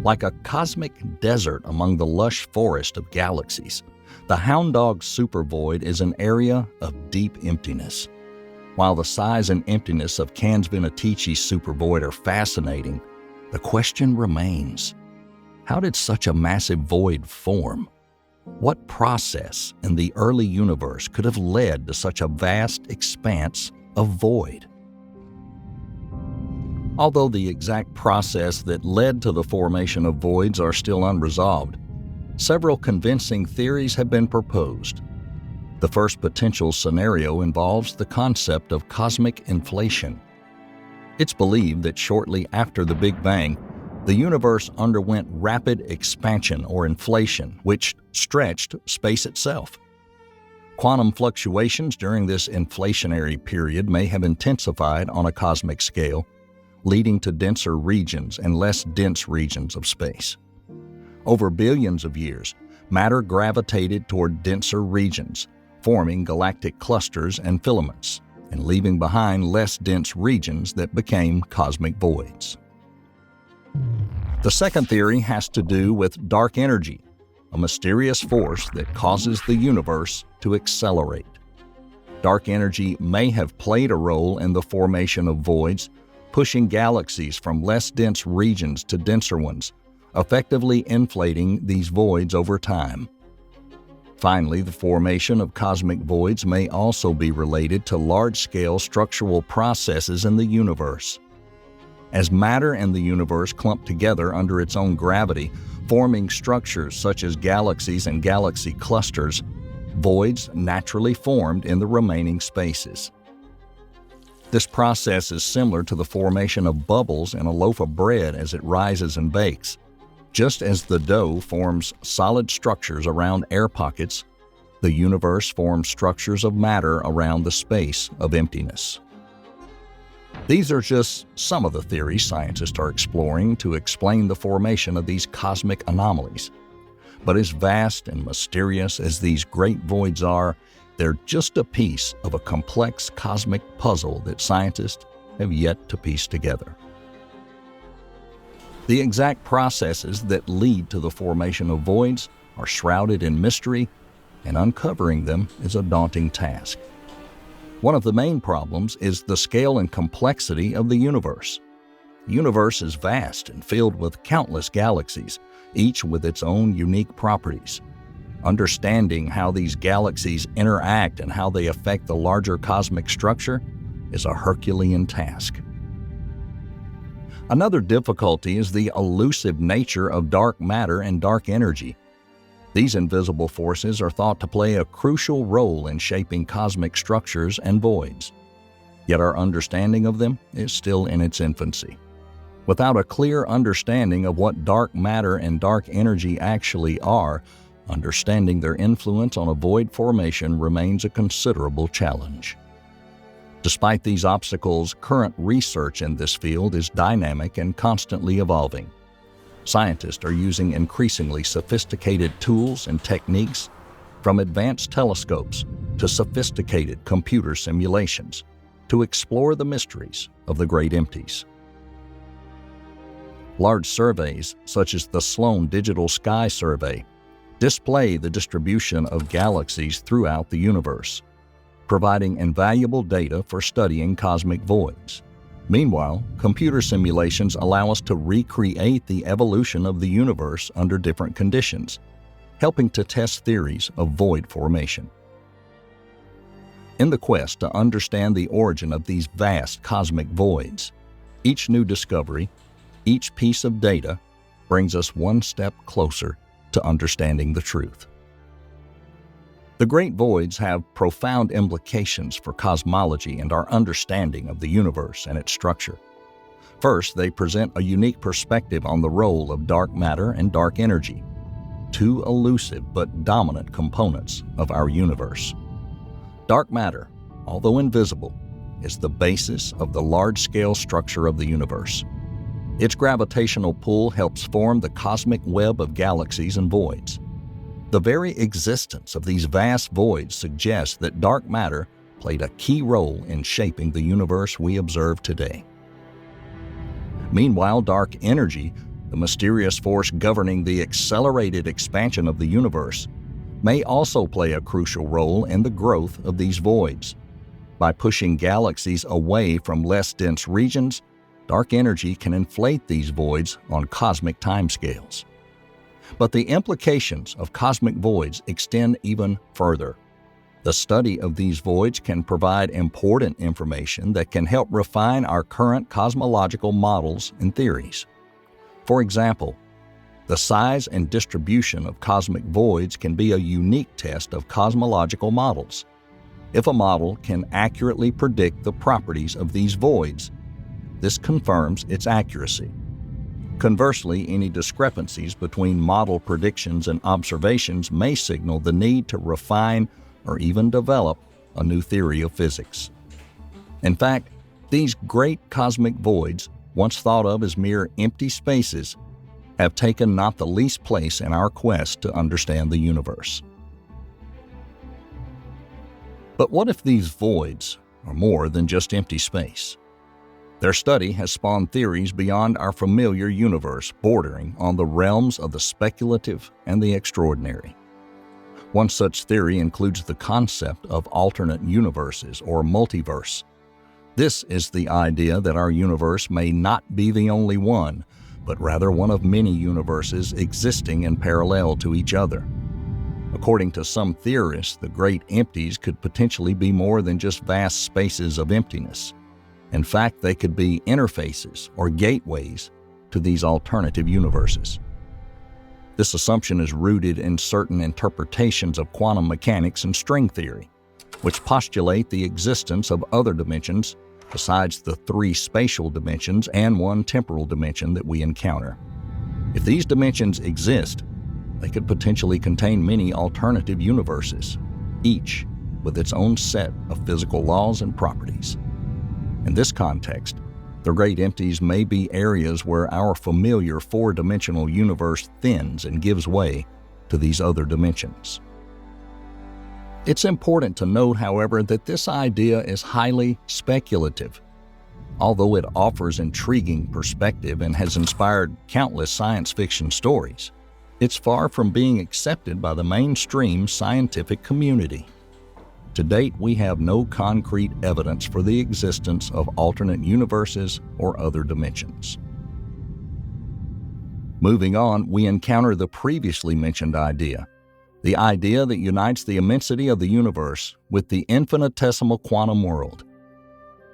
[SPEAKER 2] Like a cosmic desert among the lush forest of galaxies, the Hound Dog supervoid is an area of deep emptiness. While the size and emptiness of Cons Venatici supervoid are fascinating, the question remains: how did such a massive void form? What process in the early universe could have led to such a vast expanse of void? Although the exact process that led to the formation of voids are still unresolved, several convincing theories have been proposed. The first potential scenario involves the concept of cosmic inflation. It's believed that shortly after the Big Bang, the universe underwent rapid expansion or inflation, which stretched space itself. Quantum fluctuations during this inflationary period may have intensified on a cosmic scale, leading to denser regions and less dense regions of space. Over billions of years, matter gravitated toward denser regions, forming galactic clusters and filaments, and leaving behind less dense regions that became cosmic voids. The second theory has to do with dark energy, a mysterious force that causes the universe to accelerate. Dark energy may have played a role in the formation of voids, pushing galaxies from less dense regions to denser ones, effectively inflating these voids over time. Finally, the formation of cosmic voids may also be related to large-scale structural processes in the universe. As matter and the universe clump together under its own gravity, forming structures such as galaxies and galaxy clusters, voids naturally formed in the remaining spaces. This process is similar to the formation of bubbles in a loaf of bread as it rises and bakes. Just as the dough forms solid structures around air pockets, the universe forms structures of matter around the space of emptiness. These are just some of the theories scientists are exploring to explain the formation of these cosmic anomalies. But as vast and mysterious as these great voids are, they're just a piece of a complex cosmic puzzle that scientists have yet to piece together. The exact processes that lead to the formation of voids are shrouded in mystery, and uncovering them is a daunting task. One of the main problems is the scale and complexity of the universe. The universe is vast and filled with countless galaxies, each with its own unique properties. Understanding how these galaxies interact and how they affect the larger cosmic structure is a Herculean task. Another difficulty is the elusive nature of dark matter and dark energy. These invisible forces are thought to play a crucial role in shaping cosmic structures and voids. Yet our understanding of them is still in its infancy. Without a clear understanding of what dark matter and dark energy actually are, understanding their influence on a void formation remains a considerable challenge. Despite these obstacles, current research in this field is dynamic and constantly evolving. Scientists are using increasingly sophisticated tools and techniques, from advanced telescopes to sophisticated computer simulations, to explore the mysteries of the great empties. Large surveys, such as the Sloan Digital Sky Survey, display the distribution of galaxies throughout the universe, providing invaluable data for studying cosmic voids. Meanwhile, computer simulations allow us to recreate the evolution of the universe under different conditions, helping to test theories of void formation. In the quest to understand the origin of these vast cosmic voids, each new discovery, each piece of data, brings us one step closer to understanding the truth. The great voids have profound implications for cosmology and our understanding of the universe and its structure. First, they present a unique perspective on the role of dark matter and dark energy, two elusive but dominant components of our universe. Dark matter, although invisible, is the basis of the large-scale structure of the universe. Its gravitational pull helps form the cosmic web of galaxies and voids. The very existence of these vast voids suggests that dark matter played a key role in shaping the universe we observe today. Meanwhile, dark energy, the mysterious force governing the accelerated expansion of the universe, may also play a crucial role in the growth of these voids. By pushing galaxies away from less dense regions, dark energy can inflate these voids on cosmic timescales. But the implications of cosmic voids extend even further. The study of these voids can provide important information that can help refine our current cosmological models and theories. For example, the size and distribution of cosmic voids can be a unique test of cosmological models. If a model can accurately predict the properties of these voids, this confirms its accuracy. Conversely, any discrepancies between model predictions and observations may signal the need to refine or even develop a new theory of physics. In fact, these great cosmic voids, once thought of as mere empty spaces, have taken not the least place in our quest to understand the universe. But what if these voids are more than just empty space? Their study has spawned theories beyond our familiar universe, bordering on the realms of the speculative and the extraordinary. One such theory includes the concept of alternate universes or multiverse. This is the idea that our universe may not be the only one, but rather one of many universes existing in parallel to each other. According to some theorists, the great empties could potentially be more than just vast spaces of emptiness. In fact, they could be interfaces or gateways to these alternative universes. This assumption is rooted in certain interpretations of quantum mechanics and string theory, which postulate the existence of other dimensions besides the three spatial dimensions and one temporal dimension that we encounter. If these dimensions exist, they could potentially contain many alternative universes, each with its own set of physical laws and properties. In this context, the great empties may be areas where our familiar four-dimensional universe thins and gives way to these other dimensions. It's important to note, however, that this idea is highly speculative. Although it offers intriguing perspective and has inspired countless science fiction stories, it's far from being accepted by the mainstream scientific community. To date, we have no concrete evidence for the existence of alternate universes or other dimensions. Moving on, we encounter the previously mentioned idea, the idea that unites the immensity of the universe with the infinitesimal quantum world.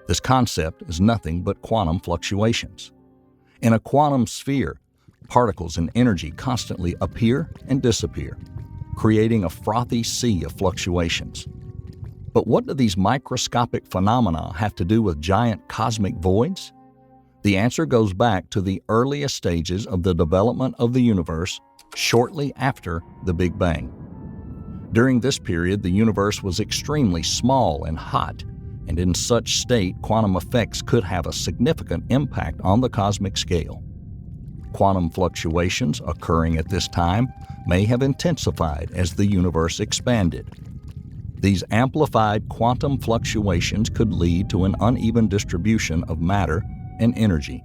[SPEAKER 2] This concept is nothing but quantum fluctuations. In a quantum sphere, particles and energy constantly appear and disappear, creating a frothy sea of fluctuations. But what do these microscopic phenomena have to do with giant cosmic voids? The answer goes back to the earliest stages of the development of the universe shortly after the Big Bang. During this period, the universe was extremely small and hot, and in such state, quantum effects could have a significant impact on the cosmic scale. Quantum fluctuations occurring at this time may have intensified as the universe expanded. These amplified quantum fluctuations could lead to an uneven distribution of matter and energy.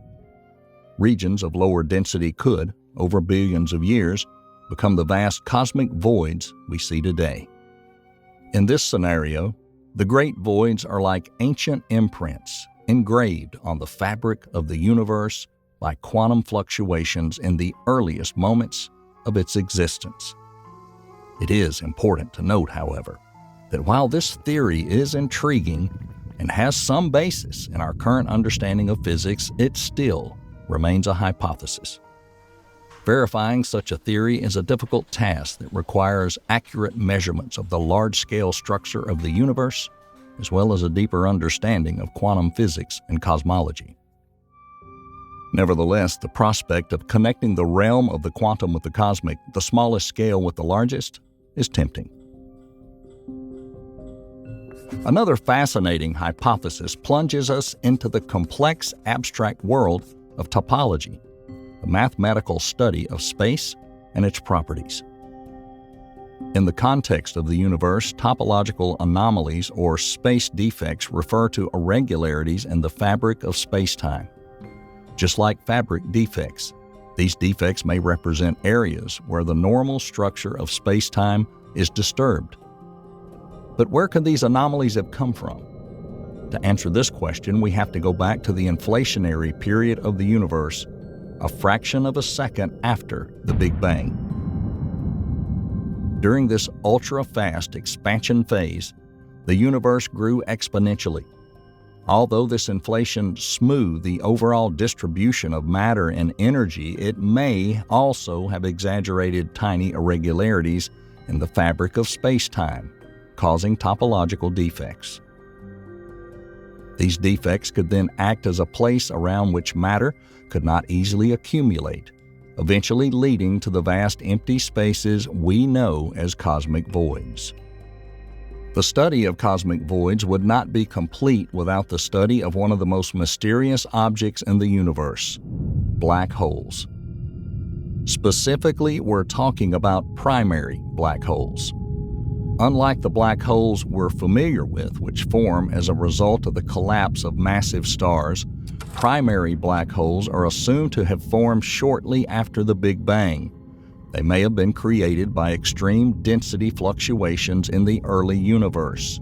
[SPEAKER 2] Regions of lower density could, over billions of years, become the vast cosmic voids we see today. In this scenario, the great voids are like ancient imprints engraved on the fabric of the universe by quantum fluctuations in the earliest moments of its existence. It is important to note, however, that while this theory is intriguing and has some basis in our current understanding of physics, it still remains a hypothesis. Verifying such a theory is a difficult task that requires accurate measurements of the large-scale structure of the universe, as well as a deeper understanding of quantum physics and cosmology. Nevertheless, the prospect of connecting the realm of the quantum with the cosmic, the smallest scale with the largest, is tempting. Another fascinating hypothesis plunges us into the complex abstract world of topology, a mathematical study of space and its properties. In the context of the universe, topological anomalies or space defects refer to irregularities in the fabric of space-time. Just like fabric defects, these defects may represent areas where the normal structure of space-time is disturbed. But where could these anomalies have come from? To answer this question, we have to go back to the inflationary period of the universe, a fraction of a second after the Big Bang. During this ultra-fast expansion phase, the universe grew exponentially. Although this inflation smoothed the overall distribution of matter and energy, it may also have exaggerated tiny irregularities in the fabric of space-time, causing topological defects. These defects could then act as a place around which matter could not easily accumulate, eventually leading to the vast empty spaces we know as cosmic voids. The study of cosmic voids would not be complete without the study of one of the most mysterious objects in the universe, black holes. Specifically, we're talking about primary black holes. Unlike the black holes we're familiar with, which form as a result of the collapse of massive stars, primary black holes are assumed to have formed shortly after the Big Bang. They may have been created by extreme density fluctuations in the early universe.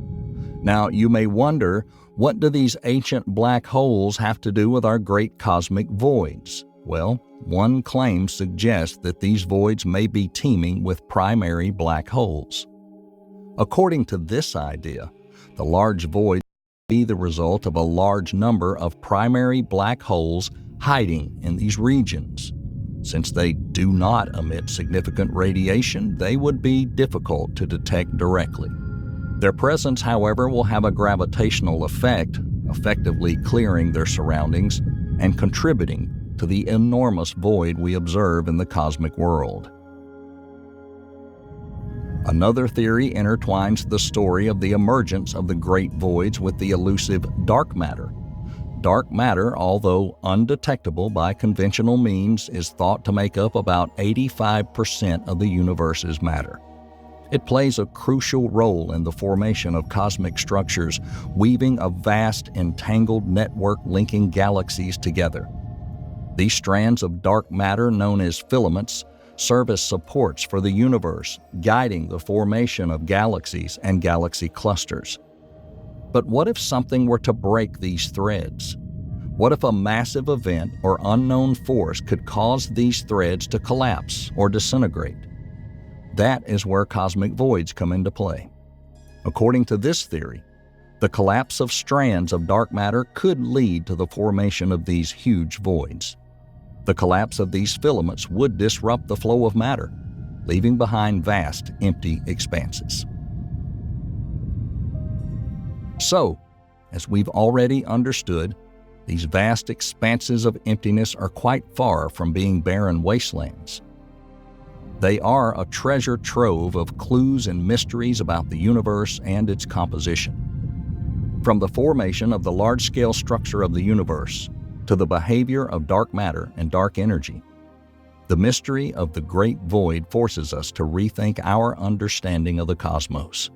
[SPEAKER 2] Now, you may wonder, what do these ancient black holes have to do with our great cosmic voids? Well, one claim suggests that these voids may be teeming with primary black holes. According to this idea, the large void may be the result of a large number of primary black holes hiding in these regions. Since they do not emit significant radiation, they would be difficult to detect directly. Their presence, however, will have a gravitational effect, effectively clearing their surroundings and contributing to the enormous void we observe in the cosmic world. Another theory intertwines the story of the emergence of the great voids with the elusive dark matter. Dark matter, although undetectable by conventional means, is thought to make up about 85% of the universe's matter. It plays a crucial role in the formation of cosmic structures, weaving a vast, entangled network linking galaxies together. These strands of dark matter, known as filaments, serve as supports for the universe, guiding the formation of galaxies and galaxy clusters. But what if something were to break these threads? What if a massive event or unknown force could cause these threads to collapse or disintegrate? That is where cosmic voids come into play. According to this theory, the collapse of strands of dark matter could lead to the formation of these huge voids. The collapse of these filaments would disrupt the flow of matter, leaving behind vast, empty expanses. So, as we've already understood, these vast expanses of emptiness are quite far from being barren wastelands. They are a treasure trove of clues and mysteries about the universe and its composition. From the formation of the large-scale structure of the universe to the behavior of dark matter and dark energy, the mystery of the great void forces us to rethink our understanding of the cosmos.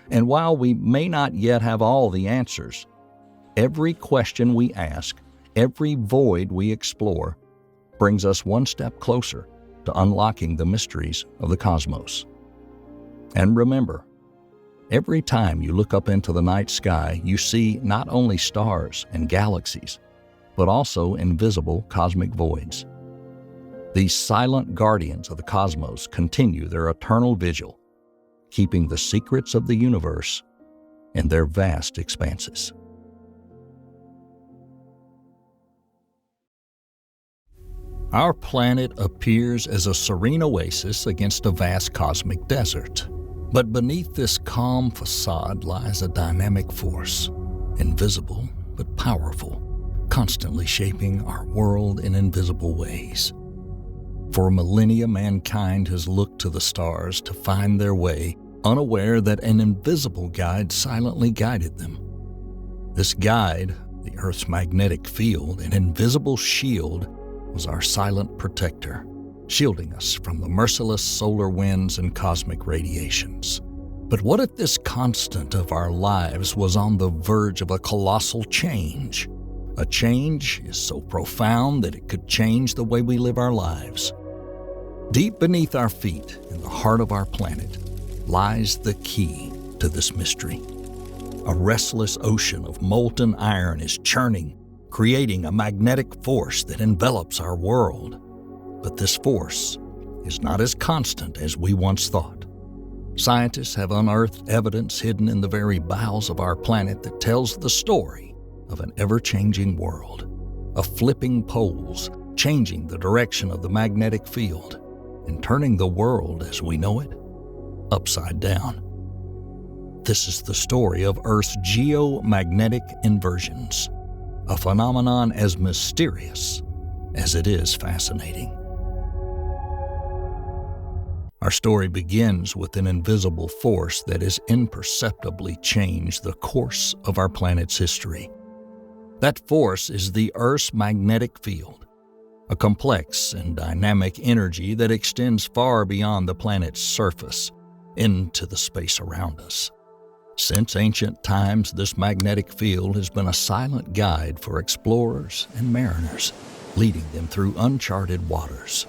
[SPEAKER 2] And while we may not yet have all the answers, every question we ask, every void we explore, brings us one step closer to unlocking the mysteries of the cosmos. And remember, every time you look up into the night sky, you see not only stars and galaxies, but also invisible cosmic voids. These silent guardians of the cosmos continue their eternal vigil, keeping the secrets of the universe in their vast expanses. Our planet appears as a serene oasis against a vast cosmic desert. But beneath this calm facade lies a dynamic force, invisible but powerful, constantly shaping our world in invisible ways. For millennia, mankind has looked to the stars to find their way, unaware that an invisible guide silently guided them. This guide, the Earth's magnetic field, an invisible shield, was our silent protector, shielding us from the merciless solar winds and cosmic radiations. But what if this constant of our lives was on the verge of a colossal change? A change is so profound that it could change the way we live our lives. Deep beneath our feet, in the heart of our planet, lies the key to this mystery. A restless ocean of molten iron is churning, creating a magnetic force that envelops our world. But this force is not as constant as we once thought. Scientists have unearthed evidence hidden in the very bowels of our planet that tells the story of an ever-changing world, of flipping poles, changing the direction of the magnetic field, and turning the world as we know it upside down. This is the story of Earth's geomagnetic inversions, a phenomenon as mysterious as it is fascinating. Our story begins with an invisible force that has imperceptibly changed the course of our planet's history. That force is the Earth's magnetic field, a complex and dynamic energy that extends far beyond the planet's surface into the space around us. Since ancient times, this magnetic field has been a silent guide for explorers and mariners, leading them through uncharted waters.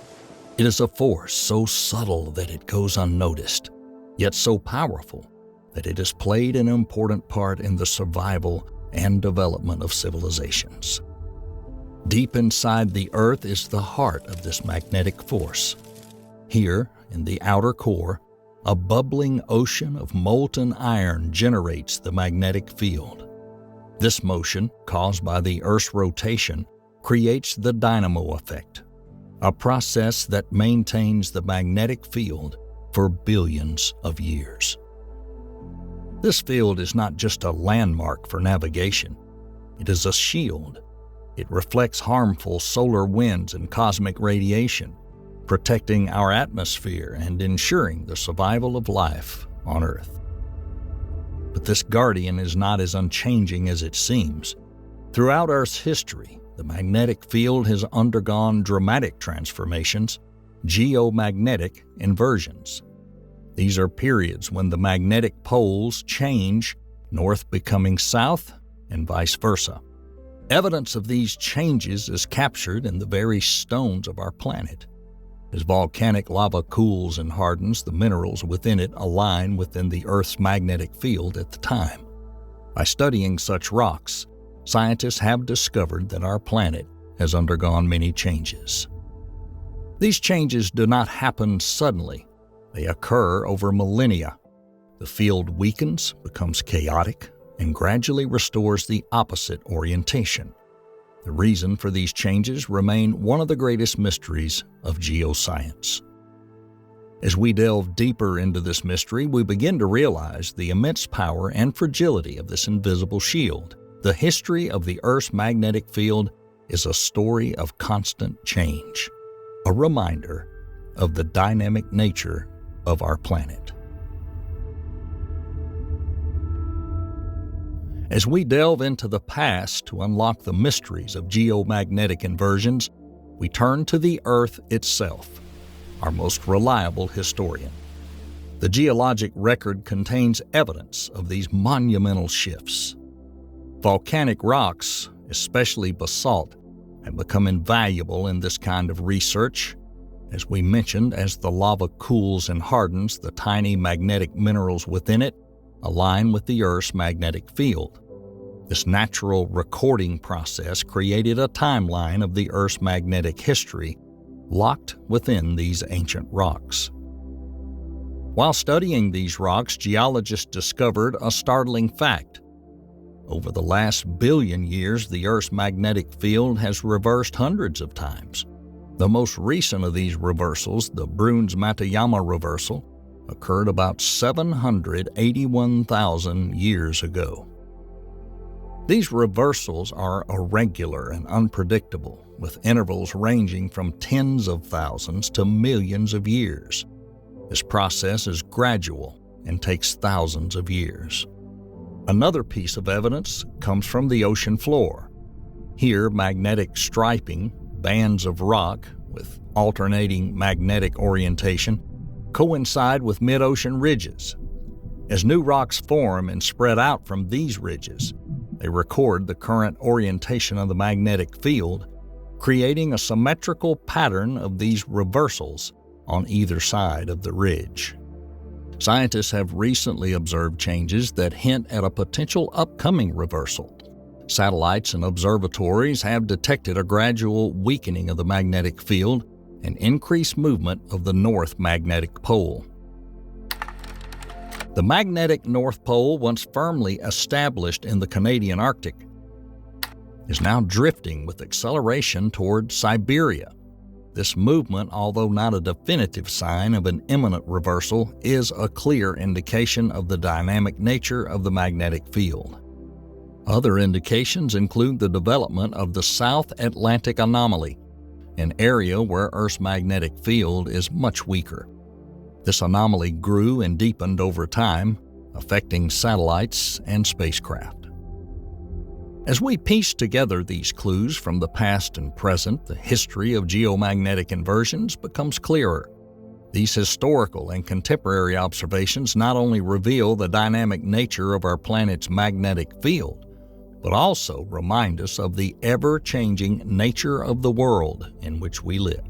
[SPEAKER 2] It is a force so subtle that it goes unnoticed, yet so powerful that it has played an important part in the survival and development of civilizations. Deep inside the Earth is the heart of this magnetic force. Here, in the outer core, a bubbling ocean of molten iron generates the magnetic field. This motion, caused by the Earth's rotation, creates the dynamo effect, a process that maintains the magnetic field for billions of years. This field is not just a landmark for navigation. It is a shield. It reflects harmful solar winds and cosmic radiation, protecting our atmosphere and ensuring the survival of life on Earth. But this guardian is not as unchanging as it seems. Throughout Earth's history, the magnetic field has undergone dramatic transformations, geomagnetic inversions. These are periods when the magnetic poles change, north becoming south and vice versa. Evidence of these changes is captured in the very stones of our planet. As volcanic lava cools and hardens, the minerals within it align within the Earth's magnetic field at the time. By studying such rocks, scientists have discovered that our planet has undergone many changes. These changes do not happen suddenly. They occur over millennia. The field weakens, becomes chaotic, and gradually restores the opposite orientation. The reason for these changes remain one of the greatest mysteries of geoscience. As we delve deeper into this mystery, we begin to realize the immense power and fragility of this invisible shield. The history of the Earth's magnetic field is a story of constant change, a reminder of the dynamic nature of our planet. As we delve into the past to unlock the mysteries of geomagnetic inversions, we turn to the Earth itself, our most reliable historian. The geologic record contains evidence of these monumental shifts. Volcanic rocks, especially basalt, have become invaluable in this kind of research. As we mentioned, as the lava cools and hardens, the tiny magnetic minerals within it align with the Earth's magnetic field. This natural recording process created a timeline of the Earth's magnetic history, locked within these ancient rocks. While studying these rocks, geologists discovered a startling fact. Over the last billion years, the Earth's magnetic field has reversed hundreds of times. The most recent of these reversals, the Bruns-Matayama reversal, occurred about 781,000 years ago. These reversals are irregular and unpredictable, with intervals ranging from tens of thousands to millions of years. This process is gradual and takes thousands of years. Another piece of evidence comes from the ocean floor. Here, magnetic striping, bands of rock with alternating magnetic orientation, coincide with mid-ocean ridges. As new rocks form and spread out from these ridges, they record the current orientation of the magnetic field, creating a symmetrical pattern of these reversals on either side of the ridge. Scientists have recently observed changes that hint at a potential upcoming reversal. Satellites and observatories have detected a gradual weakening of the magnetic field and increased movement of the North Magnetic Pole. The magnetic North Pole, once firmly established in the Canadian Arctic, is now drifting with acceleration toward Siberia. This movement, although not a definitive sign of an imminent reversal, is a clear indication of the dynamic nature of the magnetic field. Other indications include the development of the South Atlantic Anomaly, an area where Earth's magnetic field is much weaker. This anomaly grew and deepened over time, affecting satellites and spacecraft. As we piece together these clues from the past and present, the history of geomagnetic inversions becomes clearer. These historical and contemporary observations not only reveal the dynamic nature of our planet's magnetic field, but also remind us of the ever-changing nature of the world in which we live.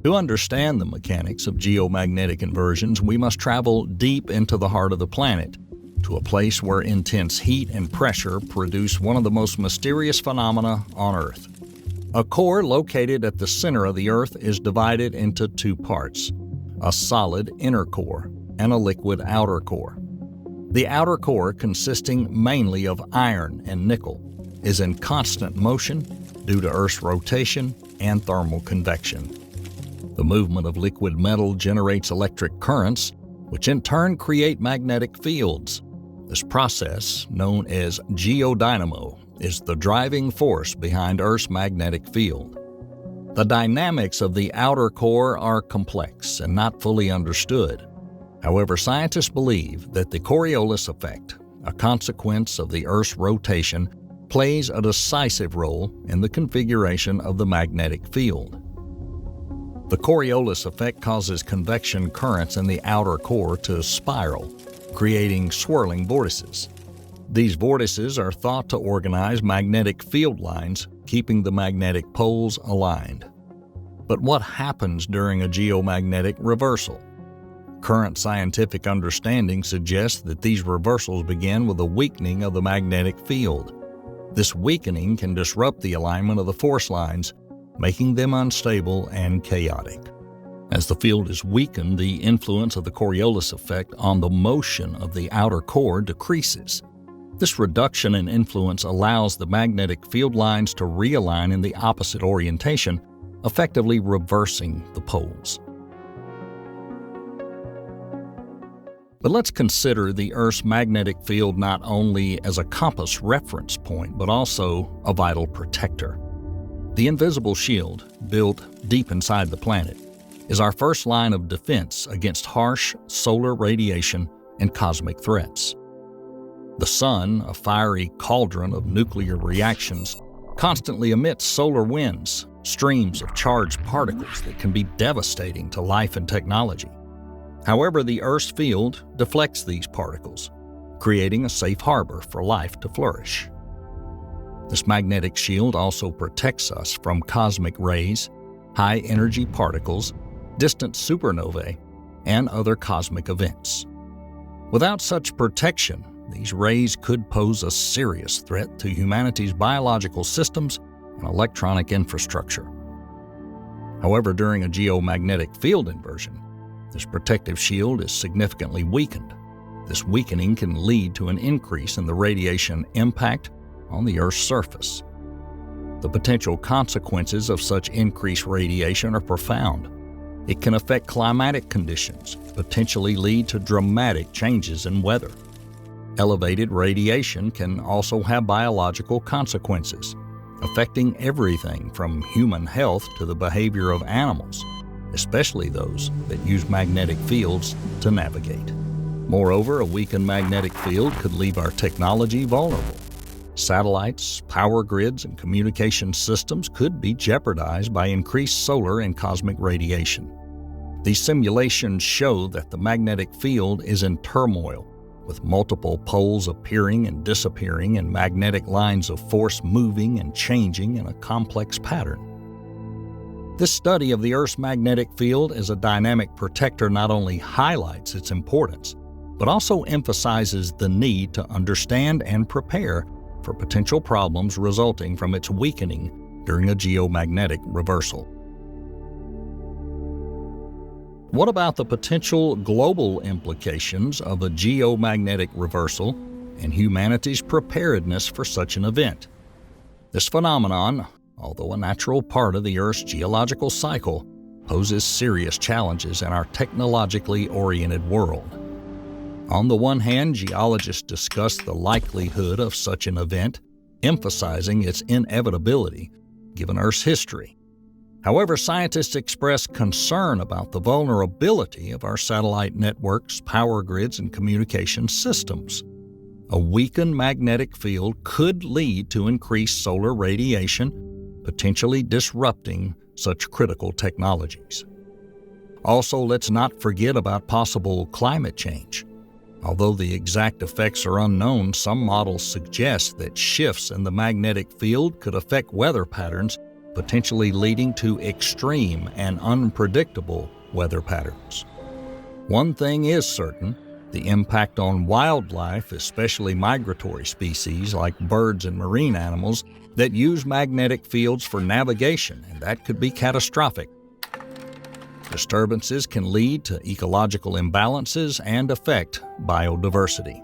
[SPEAKER 2] To understand the mechanics of geomagnetic inversions, we must travel deep into the heart of the planet, to a place where intense heat and pressure produce one of the most mysterious phenomena on Earth. A core located at the center of the Earth is divided into two parts, a solid inner core and a liquid outer core. The outer core, consisting mainly of iron and nickel, is in constant motion due to Earth's rotation and thermal convection. The movement of liquid metal generates electric currents, which in turn create magnetic fields. This process, known as geodynamo, is the driving force behind Earth's magnetic field. The dynamics of the outer core are complex and not fully understood. However, scientists believe that the Coriolis effect, a consequence of the Earth's rotation, plays a decisive role in the configuration of the magnetic field. The Coriolis effect causes convection currents in the outer core to spiral, creating swirling vortices. These vortices are thought to organize magnetic field lines, keeping the magnetic poles aligned. But what happens during a geomagnetic reversal? Current scientific understanding suggests that these reversals begin with a weakening of the magnetic field. This weakening can disrupt the alignment of the force lines, making them unstable and chaotic. As the field is weakened, the influence of the Coriolis effect on the motion of the outer core decreases. This reduction in influence allows the magnetic field lines to realign in the opposite orientation, effectively reversing the poles. But let's consider the Earth's magnetic field not only as a compass reference point, but also a vital protector. The invisible shield, built deep inside the planet, is our first line of defense against harsh solar radiation and cosmic threats. The Sun, a fiery cauldron of nuclear reactions, constantly emits solar winds, streams of charged particles that can be devastating to life and technology. However, the Earth's field deflects these particles, creating a safe harbor for life to flourish. This magnetic shield also protects us from cosmic rays, high-energy particles, distant supernovae, and other cosmic events. Without such protection, these rays could pose a serious threat to humanity's biological systems and electronic infrastructure. However, during a geomagnetic field inversion, this protective shield is significantly weakened. This weakening can lead to an increase in the radiation impact on the Earth's surface. The potential consequences of such increased radiation are profound. It can affect climatic conditions, potentially lead to dramatic changes in weather. Elevated radiation can also have biological consequences, affecting everything from human health to the behavior of animals, especially those that use magnetic fields to navigate. Moreover, a weakened magnetic field could leave our technology vulnerable. Satellites, power grids, and communication systems could be jeopardized by increased solar and cosmic radiation. These simulations show that the magnetic field is in turmoil, with multiple poles appearing and disappearing and magnetic lines of force moving and changing in a complex pattern. This study of the Earth's magnetic field as a dynamic protector not only highlights its importance, but also emphasizes the need to understand and prepare for potential problems resulting from its weakening during a geomagnetic reversal. What about the potential global implications of a geomagnetic reversal and humanity's preparedness for such an event? This phenomenon, although a natural part of the Earth's geological cycle, poses serious challenges in our technologically oriented world. On the one hand, geologists discuss the likelihood of such an event, emphasizing its inevitability given Earth's history. However, scientists express concern about the vulnerability of our satellite networks, power grids, and communication systems. A weakened magnetic field could lead to increased solar radiation, potentially disrupting such critical technologies. Also, let's not forget about possible climate change. Although the exact effects are unknown, some models suggest that shifts in the magnetic field could affect weather patterns, potentially leading to extreme and unpredictable weather patterns. One thing is certain: the impact on wildlife, especially migratory species like birds and marine animals that use magnetic fields for navigation, and that could be catastrophic. Disturbances can lead to ecological imbalances and affect biodiversity.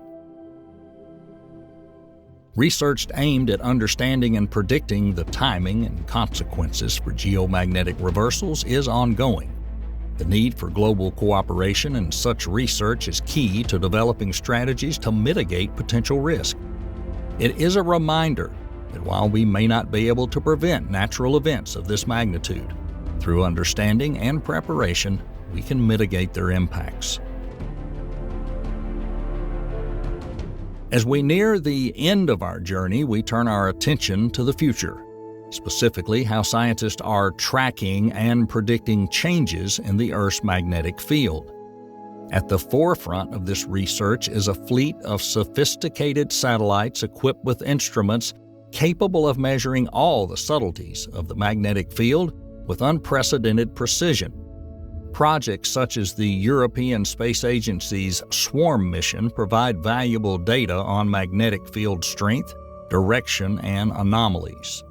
[SPEAKER 2] Research aimed at understanding and predicting the timing and consequences for geomagnetic reversals is ongoing. The need for global cooperation in such research is key to developing strategies to mitigate potential risk. It is a reminder that while we may not be able to prevent natural events of this magnitude, through understanding and preparation, we can mitigate their impacts. As we near the end of our journey, we turn our attention to the future, specifically how scientists are tracking and predicting changes in the Earth's magnetic field. At the forefront of this research is a fleet of sophisticated satellites equipped with instruments capable of measuring all the subtleties of the magnetic field with unprecedented precision. Projects such as the European Space Agency's SWARM mission provide valuable data on magnetic field strength, direction, and anomalies.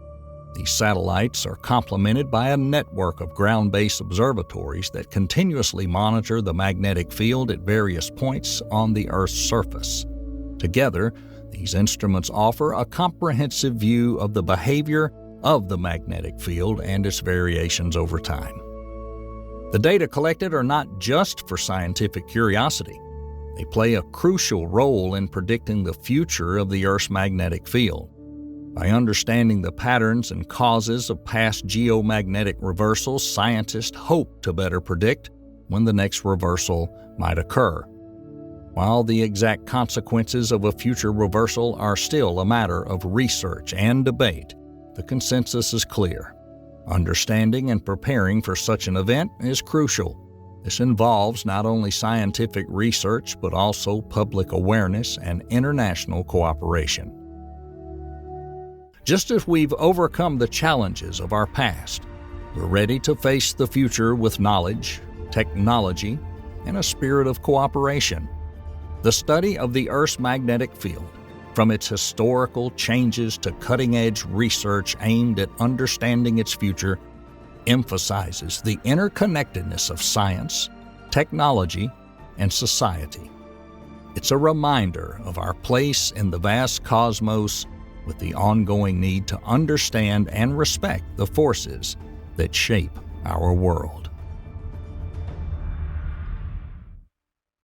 [SPEAKER 2] These satellites are complemented by a network of ground-based observatories that continuously monitor the magnetic field at various points on the Earth's surface. Together, these instruments offer a comprehensive view of the behavior of the magnetic field and its variations over time. The data collected are not just for scientific curiosity. They play a crucial role in predicting the future of the Earth's magnetic field. By understanding the patterns and causes of past geomagnetic reversals, scientists hope to better predict when the next reversal might occur. While the exact consequences of a future reversal are still a matter of research and debate, the consensus is clear. Understanding and preparing for such an event is crucial. This involves not only scientific research, but also public awareness and international cooperation. Just as we've overcome the challenges of our past, we're ready to face the future with knowledge, technology, and a spirit of cooperation. The study of the Earth's magnetic field From its historical changes to cutting-edge research aimed at understanding its future, emphasizes the interconnectedness of science, technology, and society. It's a reminder of our place in the vast cosmos, with the ongoing need to understand and respect the forces that shape our world.